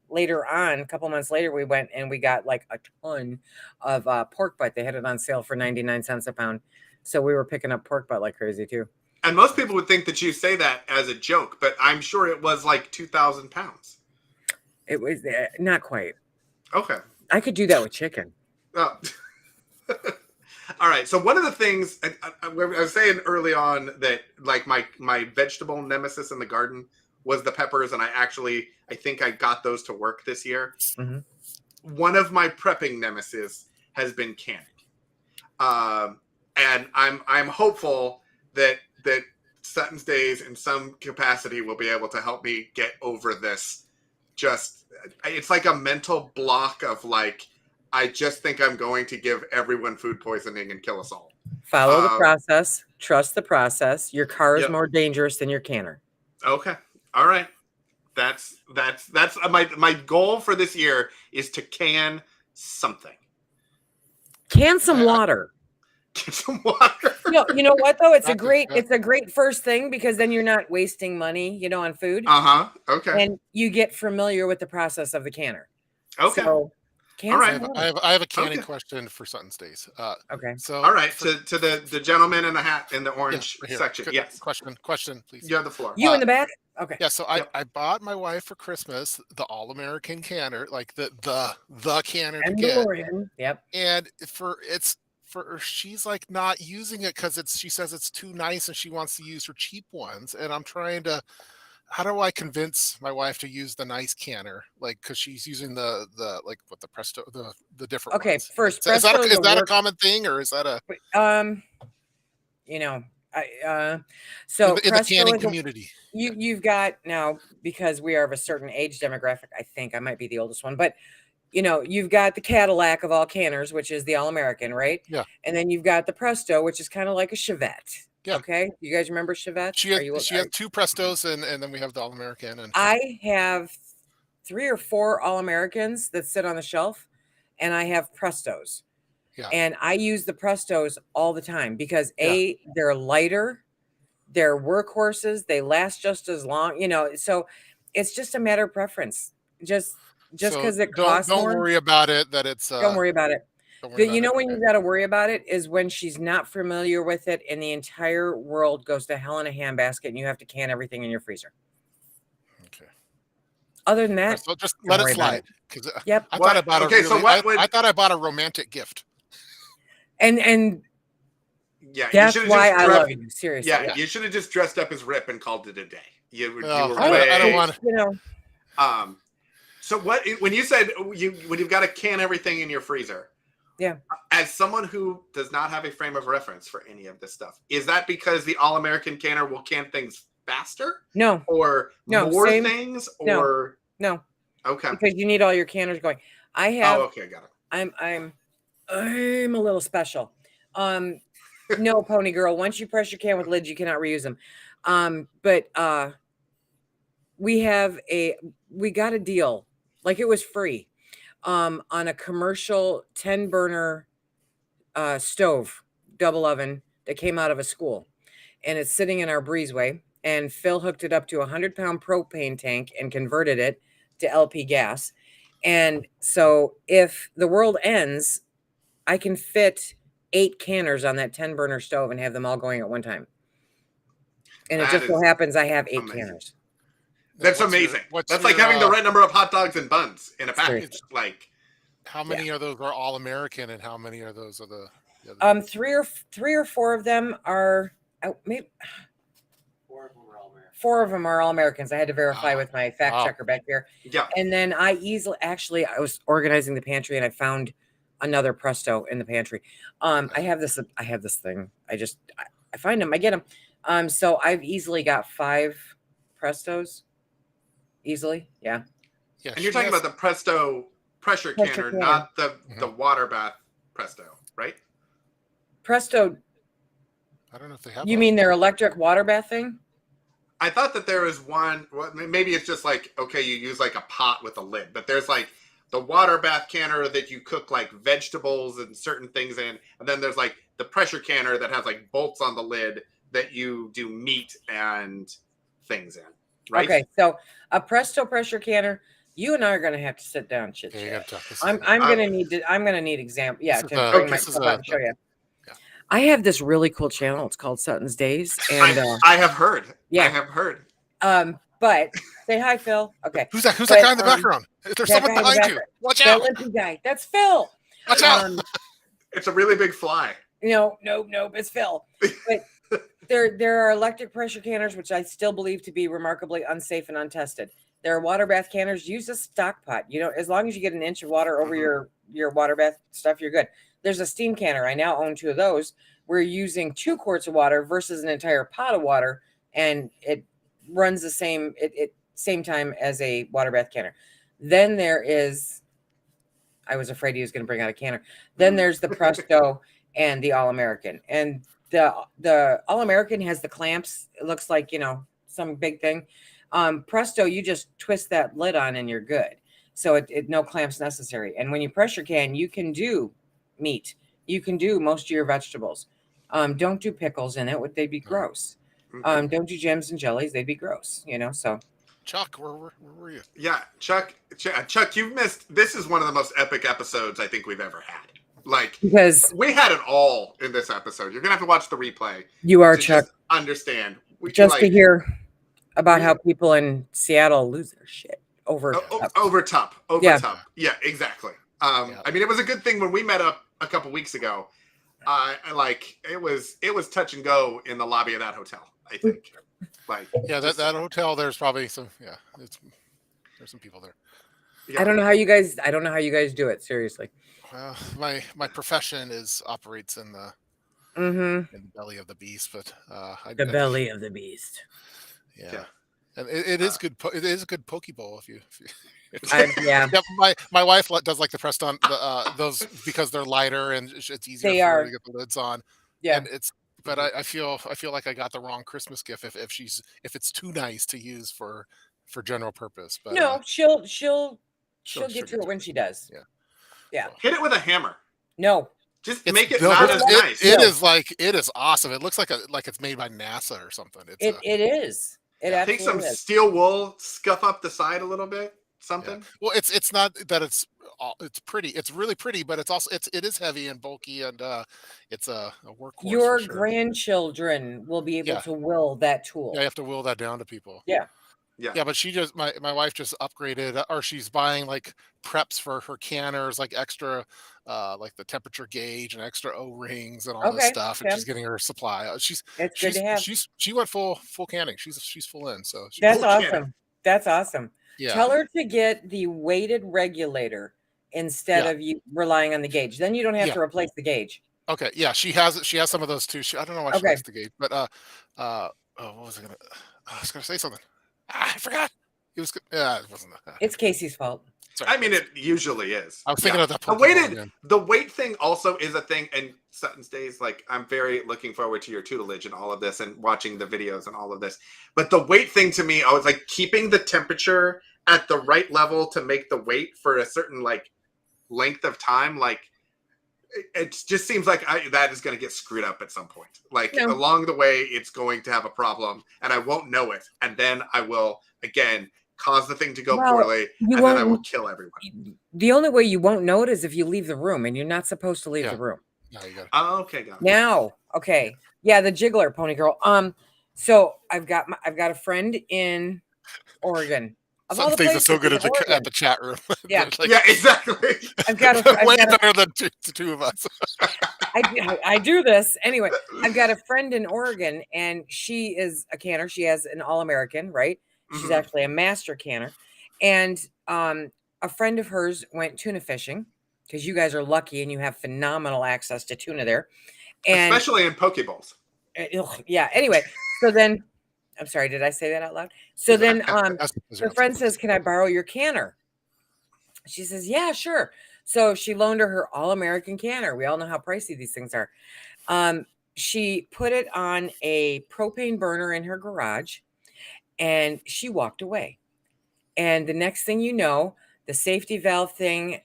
later on, a couple months later, we went and we got like a ton of pork butt. They had it on sale for 99 cents a pound. So we were picking up pork butt like crazy too. And most people would think that you say that as a joke, but I'm sure it was like 2,000 pounds. It was not quite. Okay. I could do that with chicken. Oh. All right. So one of the things I was saying early on that like my vegetable nemesis in the garden was the peppers, and I think I got those to work this year. Mm-hmm. One of my prepping nemesis has been canning, and I'm hopeful that Sutton's Days in some capacity will be able to help me get over this. It's like a mental block of like, I just think I'm going to give everyone food poisoning and kill us all. Follow the process. Trust the process. Your car is more dangerous than your canner. Okay. All right. That's my goal for this year is to can something. Can some water. Get some water. You know what though? It's a great first thing, because then you're not wasting money, on food. Okay. And you get familiar with the process of the canner. Okay. So, all right. I have a canning question for Sutton's Days. Okay. So all right, to the gentleman in the hat in the orange section. Yes. Question, please. You have the floor. You in the back? Okay. Yeah. So I bought my wife for Christmas the All-American canner, like the canner to get. Yep. And she's like not using it because she says it's too nice and she wants to use her cheap ones. And I'm trying to. How do I convince my wife to use the nice canner? Like, because she's using the Presto, the different. Okay, ones. first, is that a common thing, or is that a so in the canning community? You've got now, because we are of a certain age demographic. I think I might be the oldest one, but you've got the Cadillac of all canners, which is the All-American, right? Yeah. And then you've got the Presto, which is kind of like a Chevette. Yeah. Okay. You guys remember Chevette? She has two Prestos, and then we have the All-American. And I have 3 or 4 All-Americans that sit on the shelf, and I have Prestos. Yeah. And I use the Prestos all the time because they're lighter, they're workhorses, they last just as long, so it's just a matter of preference. Just because it costs more. Don't worry about it. Don't worry about it. When you got to worry about it is when she's not familiar with it and the entire world goes to hell in a handbasket and you have to can everything in your freezer. Okay. Other than that, so just let it slide. Yep. I thought I bought I thought I bought a romantic gift. And yeah, that's why I love you. Seriously. Yeah, you should have just dressed up as Rip and called it a day. You were I don't want. So when you said when you've got to can everything in your freezer. Yeah. As someone who does not have a frame of reference for any of this stuff, is that because the All-American canner will can things faster? No. Or more things? Or no. Okay. Because you need all your canners going. I have. Oh, okay, got it. I'm a little special. No, Pony Girl. Once you press your can with lids, you cannot reuse them. But we got a deal, like it was free. On a commercial 10 burner stove, double oven that came out of a school, and it's sitting in our breezeway, and Phil hooked it up to a 100-pound propane tank and converted it to LP gas. And so if the world ends, I can fit 8 canners on that 10 burner stove and have them all going at one time. And it just so happens I have 8 canners. That's amazing. That's like having the right number of hot dogs and buns in a package. Like, how many of those are All-American, and how many are those of the other? 3 or 4 of them are maybe 4 of them are All-Americans. I had to verify with my fact checker back here. Yeah. And then I was organizing the pantry and I found another Presto in the pantry. I have this thing. I find them, I get them. So I've easily got 5 Prestos. Easily, yeah. Yeah, And you're talking about the Presto pressure canner, not the water bath Presto, right? Presto. I don't know if they have. You mean their electric water bath thing? I thought that there was one. Well, maybe it's just like, okay, you use like a pot with a lid, but there's like the water bath canner that you cook like vegetables and certain things in, and then there's like the pressure canner that has like bolts on the lid that you do meat and things in. Right? Okay, so a Presto pressure canner. You and I are going to have to sit down, chit chat. I'm going to need example. Yeah, to bring my stuff out and show you. Yeah. I have this really cool channel. It's called Sutton's Days, and I have heard. Yeah, I have heard. But say hi, Phil. Okay, who's that guy in the background? There's someone behind you. Watch out! The limpy guy. That's Phil. Watch out! It's a really big fly. No, it's Phil. But there are electric pressure canners, which I still believe to be remarkably unsafe and untested. There are water bath canners. Use a stock pot. As long as you get an inch of water over your water bath stuff, you're good. There's a steam canner. I now own 2 of those. We're using 2 quarts of water versus an entire pot of water, and it runs the same time as a water bath canner. Then there is, I was afraid he was going to bring out a canner. Then there's the Presto and the All-American. And the All-American has the clamps. It looks like, some big thing. Presto, you just twist that lid on and you're good. So no clamps necessary. And when you pressure can, you can do meat. You can do most of your vegetables. Don't do pickles in it. They'd be gross. Don't do jams and jellies. They'd be gross, so. Chuck, where were you? Yeah, Chuck, you've missed. This is one of the most epic episodes I think we've ever had. Because we had it all in this episode. You're going to have to watch the replay. You are, Chuck. Just understand. To hear about how people in Seattle lose their shit over Tup. Yeah, exactly. I mean, it was a good thing when we met up a couple weeks ago. It was touch and go in the lobby of that hotel, I think. That hotel, there's probably some there's some people there. Yeah. I don't know how you guys do it, seriously. My profession operates in the belly of the beast, but belly of the beast. Yeah. And it is good. It is a good poke bowl if you my wife does like the pressed on those because they're lighter and it's easier to get the lids on. Yeah, and but I feel like I got the wrong Christmas gift if it's too nice to use for general purpose. But no, she'll get to it when she does. Yeah. Hit it with a hammer. No. Just make it not as nice. It is awesome. It looks like it's made by NASA or something. It is. It absolutely take some steel wool, scuff up the side a little bit. Something. Yeah. Well, it's not that it's pretty. It's really pretty, but it is heavy and bulky, and it's a workhorse. Your grandchildren will be able to will that tool. Yeah, you have to will that down to people. Yeah. Yeah, but she just my wife just upgraded, or she's buying like preps for her canners, like extra, like the temperature gauge and extra O-rings and all this stuff, and she's getting her supply. She went full canning. She's full in. So that's awesome. That's awesome. Yeah. Tell her to get the weighted regulator instead of you relying on the gauge. Then you don't have to replace the gauge. Okay. Yeah, she has some of those too. I don't know why she likes the gauge, but what was I was gonna say something. I forgot. It wasn't that. It's Casey's fault. Sorry. I mean, it usually is. I was thinking of that. The weight thing also is a thing, and Sutton's Days, I'm very looking forward to your tutelage and all of this, and watching the videos and all of this. But the weight thing to me, I was keeping the temperature at the right level to make the weight for a certain length of time. It just seems like that is going to get screwed up at some point. Along the way, it's going to have a problem, and I won't know it, and then I will again cause the thing to go poorly, and then I will kill everyone. The only way you won't know it is if you leave the room, and you're not supposed to leave the room. No, you got it. Oh, okay, got it. Now, okay, yeah, the jiggler, pony girl. So I've got a friend in Oregon. Some things are so good at the chat room. Yeah, yeah, exactly. I've got way better than the two of us. I do this anyway. I've got a friend in Oregon, and she is a canner. She has an All-American, right? She's actually a master canner. And a friend of hers went tuna fishing, because you guys are lucky and you have phenomenal access to tuna there. And especially in poke bowls. Yeah. Anyway, so then, I'm sorry, did I say that out loud? So then her friend says, can I borrow your canner? She says, yeah, sure. So she loaned her All-American canner. We all know how pricey these things are. She put it on a propane burner in her garage and she walked away. And the next thing you know, the safety valve thing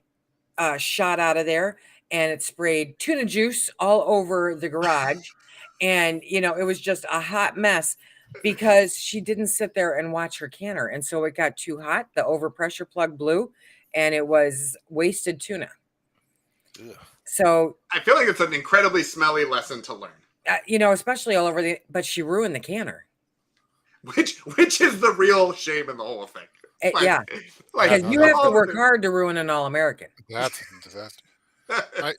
shot out of there and it sprayed tuna juice all over the garage. And, it was just a hot mess because she didn't sit there and watch her canner. And so it got too hot. The overpressure plug blew and it was wasted tuna. Ugh. So I feel like it's an incredibly smelly lesson to learn. Especially all over but she ruined the canner. Which is the real shame in the whole thing. Yeah. Because you have to work hard to ruin an All-American. That's a disaster. I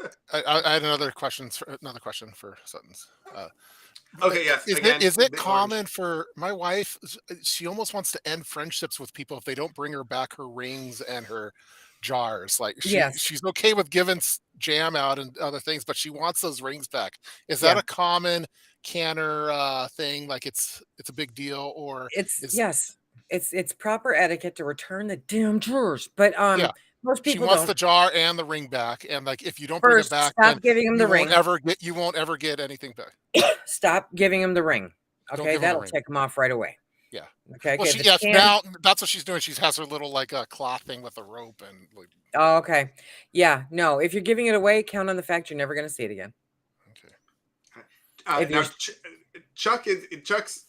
had another question for Sutton's. Okay, yes. Is it common for my wife? She almost wants to end friendships with people if they don't bring her back her rings and her jars. Like she's okay with giving jam out and other things, but she wants those rings back. Is that a common canner thing? Like it's a big deal, or yes. It's proper etiquette to return the damn jars, but most people she wants don't. the jar and the ring back, and like if you don't bring it back, stop giving them the ring. You won't ever get anything back. Stop giving them the ring. Okay, that'll take them off right away. Yeah. Okay. Well, now that's what she's doing. She has her little like cloth thing with a rope and. Oh, okay. Yeah. No, if you're giving it away, count on the fact you're never going to see it again. Okay. Now, Chuck's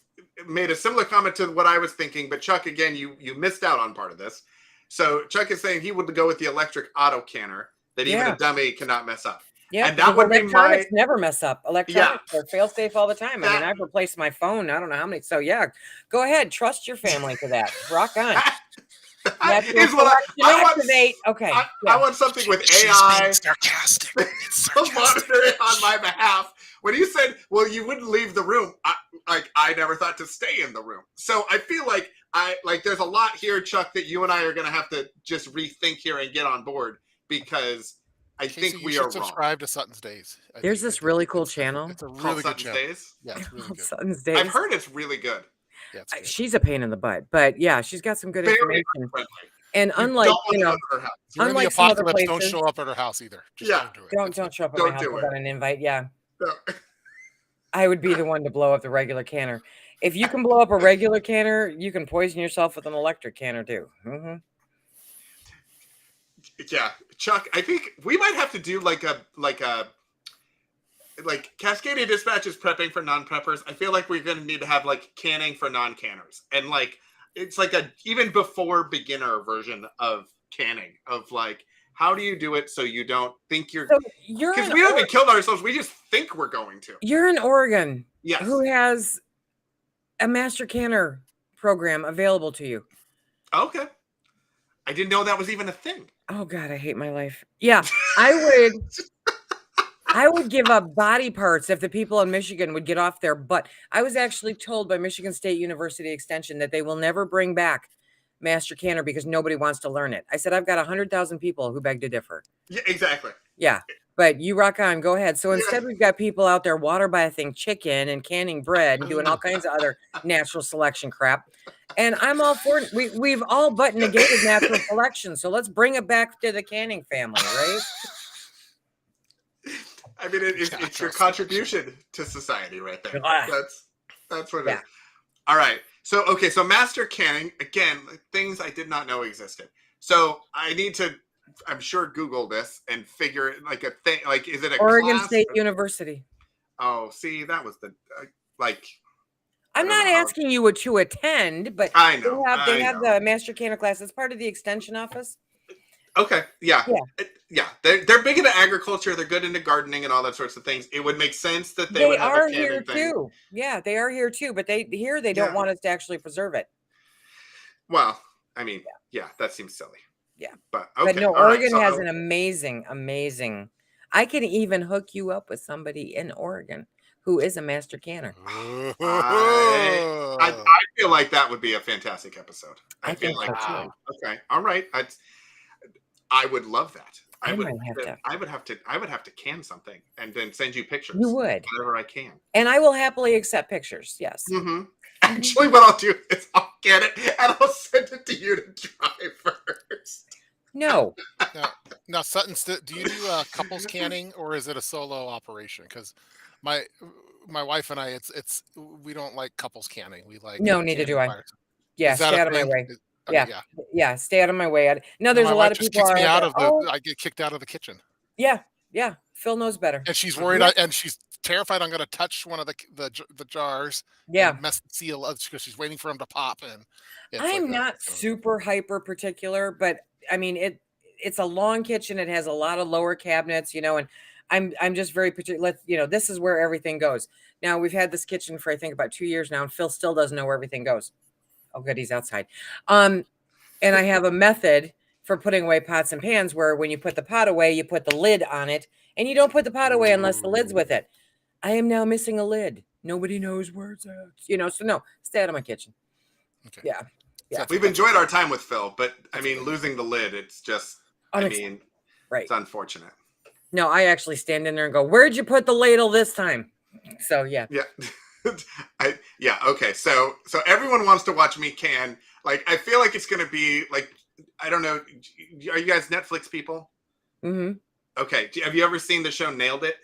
made a similar comment to what I was thinking, but Chuck, again, you missed out on part of this. So Chuck is saying he would go with the electric auto canner that even a dummy cannot mess up. Yeah, and that would be electronics never mess up. Electronics are fail safe all the time. I mean, I've replaced my phone. I don't know how many. So go ahead, trust your family for that. Rock on. Here's what I want. Okay, I want something with AI. Sarcastic. Monitoring on my behalf. When you said, "Well, you wouldn't leave the room," I never thought to stay in the room. So I feel like there's a lot here, Chuck, that you and I are going to have to just rethink here and get on board because I think we are wrong. Subscribe to Sutton's Days. There's this really cool channel. It's a really good channel. Days? Yeah, it's really good. Sutton's Days. I've heard it's really good. Yeah, she's a pain in the butt, but yeah, she's got some good information. And unlike unlike some other places, don't show up at her house either. Just don't do it. Don't show up at my house without an invite. Yeah. No. I would be the one to blow up the regular canner. If you can blow up a regular canner, you can poison yourself with an electric canner too. Mm-hmm. Yeah, Chuck, I think we might have to do like Cascadia Dispatch is prepping for non-preppers. I feel like we're going to need to have like canning for non-canners, and like it's like a even before beginner version of canning of like how do you do it so you don't think because we haven't killed ourselves. We just think we're going to. You're in Oregon. Yes. Who has a master canner program available to you? Okay. I didn't know that was even a thing. Oh God, I hate my life. Yeah, I would give up body parts if the people in Michigan would get off their butt. I was actually told by Michigan State University Extension that they will never bring back master canner because nobody wants to learn it. I said, I've got 100,000 people who beg to differ. Yeah, exactly. Yeah, but you rock on. Go ahead. So instead, we've got people out there water bathing chicken and canning bread and doing all kinds of other natural selection crap. And I'm all for it. We've all but negated natural selection. So let's bring it back to the canning family, right? I mean, it's your contribution to society right there. That's what it is. All right. So master canning, again, things I did not know existed. So I need to, I'm sure, Google this and figure it like a thing. Like, is it a Oregon class? State University? Oh, see, that was the, I'm not asking you to attend, but I know they have the master canner class. It's part of the extension office. Okay. Yeah. They're big into agriculture. They're good into gardening and all that sorts of things. It would make sense that they would have a here too. Yeah, they are here too, but they don't want us to actually preserve it. Well, I mean, yeah, that seems silly. Yeah. But okay. But no, Oregon has an amazing. I can even hook you up with somebody in Oregon who is a master canner. I feel like that would be a fantastic episode. I think so too. Okay. All right. I would love that. I might have to. I would have to can something and then send you pictures. You would. Whatever I can. And I will happily accept pictures. Yes. Mm-hmm. Actually, what I'll do is I'll get it and I'll send it to you to try first. No. Now Sutton, do you do couples canning or is it a solo operation? Because my wife and I, it's we don't like couples canning. We like No, neither do I. Yeah, stay out of my way. Okay, yeah, stay out of my way. No, there's a lot of people kicks me out that, of the. I get kicked out of the kitchen. Yeah. Phil knows better. And she's worried, and she's terrified I'm going to touch one of the jars. Yeah, and mess the seal up because she's waiting for them to pop. And I'm not super hyper particular, but I mean it's a long kitchen. It has a lot of lower cabinets, and I'm just very particular. This is where everything goes. Now we've had this kitchen for I think about 2 years now, and Phil still doesn't know where everything goes. Oh, good, he's outside. And I have a method for putting away pots and pans where when you put the pot away, you put the lid on it, and you don't put the pot away unless the lid's with it. I am now missing a lid. Nobody knows where it's at. So no, stay out of my kitchen. Okay. Yeah. We've enjoyed our time with Phil, but I mean, losing the lid, it's just, right. It's unfortunate. No, I actually stand in there and go, "Where'd you put the ladle this time?" So yeah. Okay. So everyone wants to watch me can. Like, I feel like it's going to be like, I don't know. Are you guys Netflix people? Mm-hmm. Okay. Have you ever seen the show Nailed It?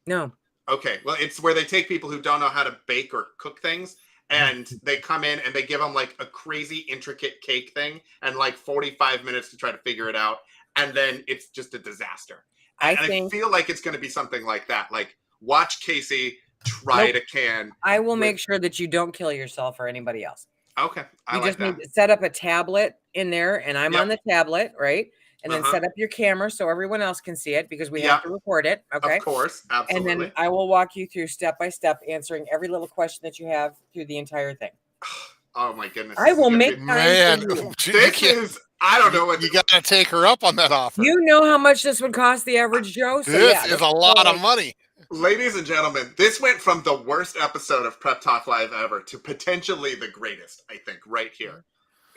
No. Okay. Well, it's where they take people who don't know how to bake or cook things, and they come in and they give them like a crazy intricate cake thing and like 45 minutes to try to figure it out. And then it's just a disaster. I feel like it's going to be something like that. Like, watch Casey try to can. I will make sure that you don't kill yourself or anybody else. Okay. You just need to set up a tablet in there, and I'm on the tablet, right? And then set up your camera so everyone else can see it because we have to record it. Okay. Of course. Absolutely. And then I will walk you through step by step, answering every little question that you have through the entire thing. Oh my goodness. I will make time for you. This is, I don't know what you got to take her up on that offer. You know how much this would cost the average Joe? So this is a lot of money. Ladies and gentlemen, this went from the worst episode of Prep Talk Live ever to potentially the greatest, I think, right here.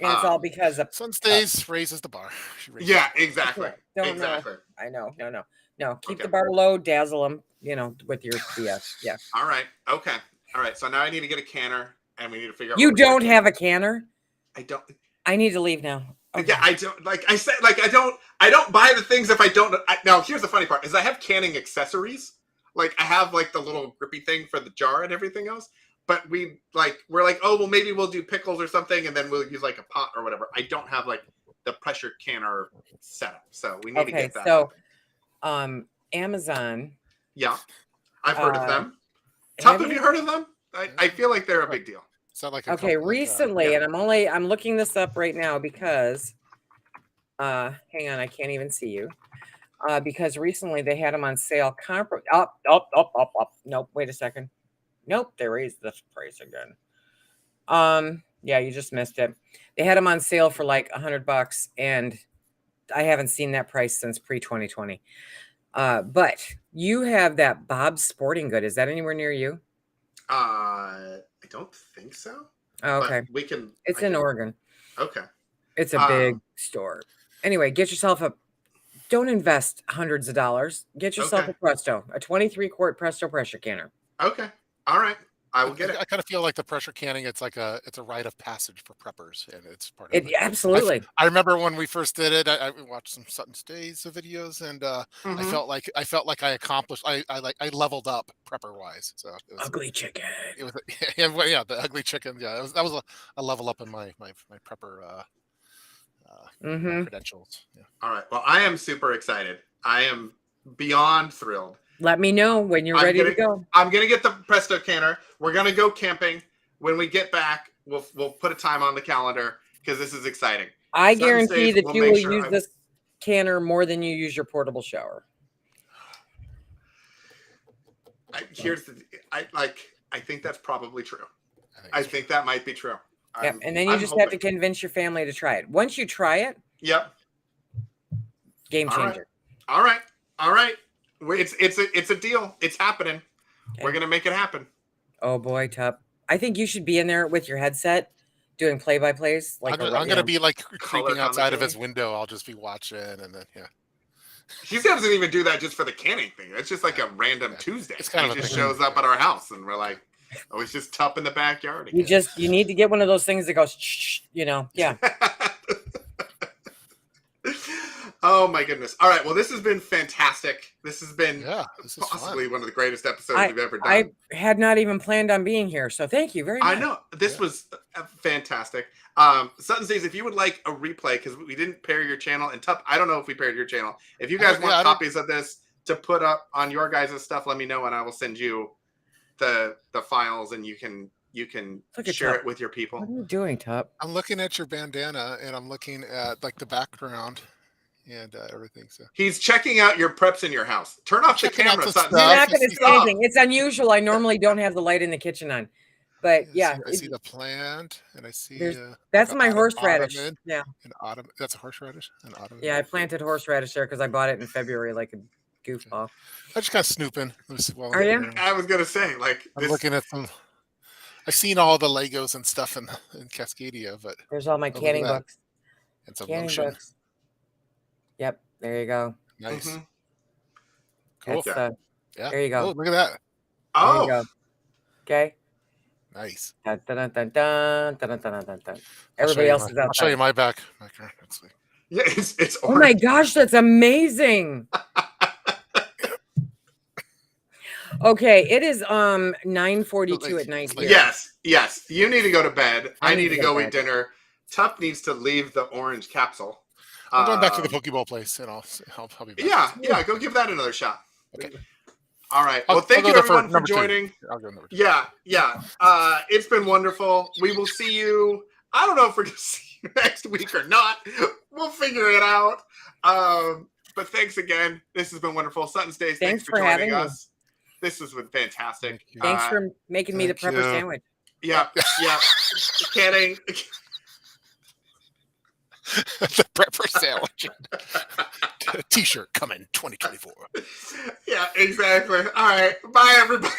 And it's all because of Sun Stays raises the bar. Exactly. Exactly. I know. No. Keep the bar low, dazzle them, with your BS. Yeah. All right. Okay. All right. So now I need to get a canner, and we need to figure out. You don't have a canner? I don't. I need to leave now. Okay. Yeah, I don't. Like I said, like I don't buy the things if I don't. Now here's the funny part: is I have canning accessories. Like I have like the little grippy thing for the jar and everything else. But we're like, oh well, maybe we'll do pickles or something, and then we'll use like a pot or whatever. I don't have like the pressure canner setup, so we need to get that. So, Amazon. Yeah, I've heard of them. Have you heard of them? I feel like they're a big deal. Recently, and I'm looking this up right now because, hang on, I can't even see you. Because recently they had them on sale. Up. Nope. Wait a second. Nope. They raised the price again. Yeah, you just missed it. They had them on sale for like $100, and I haven't seen that price since pre-2020. But you have that Bob's Sporting Good. Is that anywhere near you? I don't think so. Oh, okay. But we can. It's in Oregon. Okay. It's a big store. Anyway, get yourself don't invest hundreds of dollars. Get yourself a Presto, a 23-quart Presto pressure canner. Okay. All right. I will get it. I kind of feel like the pressure canning, it's a rite of passage for preppers, and it's part of it. Absolutely. I remember when we first did it, I watched some Sutton Stays videos, and I felt like I accomplished. I leveled up prepper wise. So it was, ugly chicken. It was the ugly chicken. Yeah, that was a level up in my prepper credentials. Yeah. All right. Well, I am super excited. I am beyond thrilled. Let me know when you're ready to go. I'm gonna get the Presto canner. We're gonna go camping. When we get back, we'll put a time on the calendar because this is exciting. I guarantee that you will use this canner more than you use your portable shower. I think that's probably true. I think that might be true. Yeah, and then you just have to convince your family to try it. Once you try it, game changer. All right. It's a deal. It's happening. Okay. We're gonna make it happen. Oh boy, Tup. I think you should be in there with your headset doing play-by-plays. I'm gonna be like creeping outside of his window. I'll just be watching, and then He doesn't even do that just for the canning thing. It's just like a random Tuesday. It's kind he of a just thing. shows up at our house, and we're like, "Oh, it's just Tup in the backyard again." You need to get one of those things that goes, shh, yeah. Oh my goodness! All right, well, this has been fantastic. This has been possibly one of the greatest episodes we've ever done. I had not even planned on being here, so thank you very much. I know this was fantastic. Sutton's Days, if you would like a replay, because we didn't pair your channel, and Tup, I don't know if we paired your channel. If you guys want copies of this to put up on your guys' stuff, let me know, and I will send you the files, and you can share it with your people. What are you doing, Tup? I'm looking at your bandana, and I'm looking at like the background and everything. So he's checking out your preps in your house. Turn off the camera. I'm not going to say anything. It's unusual. I normally don't have the light in the kitchen on, but yeah, I see the plant, and I see that's my horseradish. Yeah, an autumn. That's a horseradish. An autumn. Yeah, I planted horseradish there because I bought it in February, like a goofball. I'm just kind of snooping. Are you? I was gonna say, like, I'm looking at some. I've seen all the Legos and stuff in Cascadia, but there's all my canning books. And some lotion. Books. Yep, there you go. Nice. Mm-hmm. Cool. There you go. Oh, look at that. Oh. There you go. Okay. Nice. Dun, dun, dun, dun, dun, dun, dun, dun. Everybody else is outside. I'll show you my back next week. Yeah, it's oh my gosh, that's amazing. Okay, it is 9:42 at night here. Yes. You need to go to bed. I need to go eat dinner. Tup needs to leave the orange capsule. I'm going back to the Pokeball place, and I'll be back. Yeah. Go give that another shot. Okay. All right. Well, thank you everyone for joining. I'll go number 2. Yeah. It's been wonderful. We will see you. I don't know if we're going to see you next week or not. We'll figure it out. But thanks again. This has been wonderful. Sutton's Days. Thanks for joining us. This has been fantastic. Thanks for making me the prepper sandwich. Yeah. Kidding. The prepper sandwich. T-shirt coming 2024. Yeah, exactly. All right. Bye, everybody.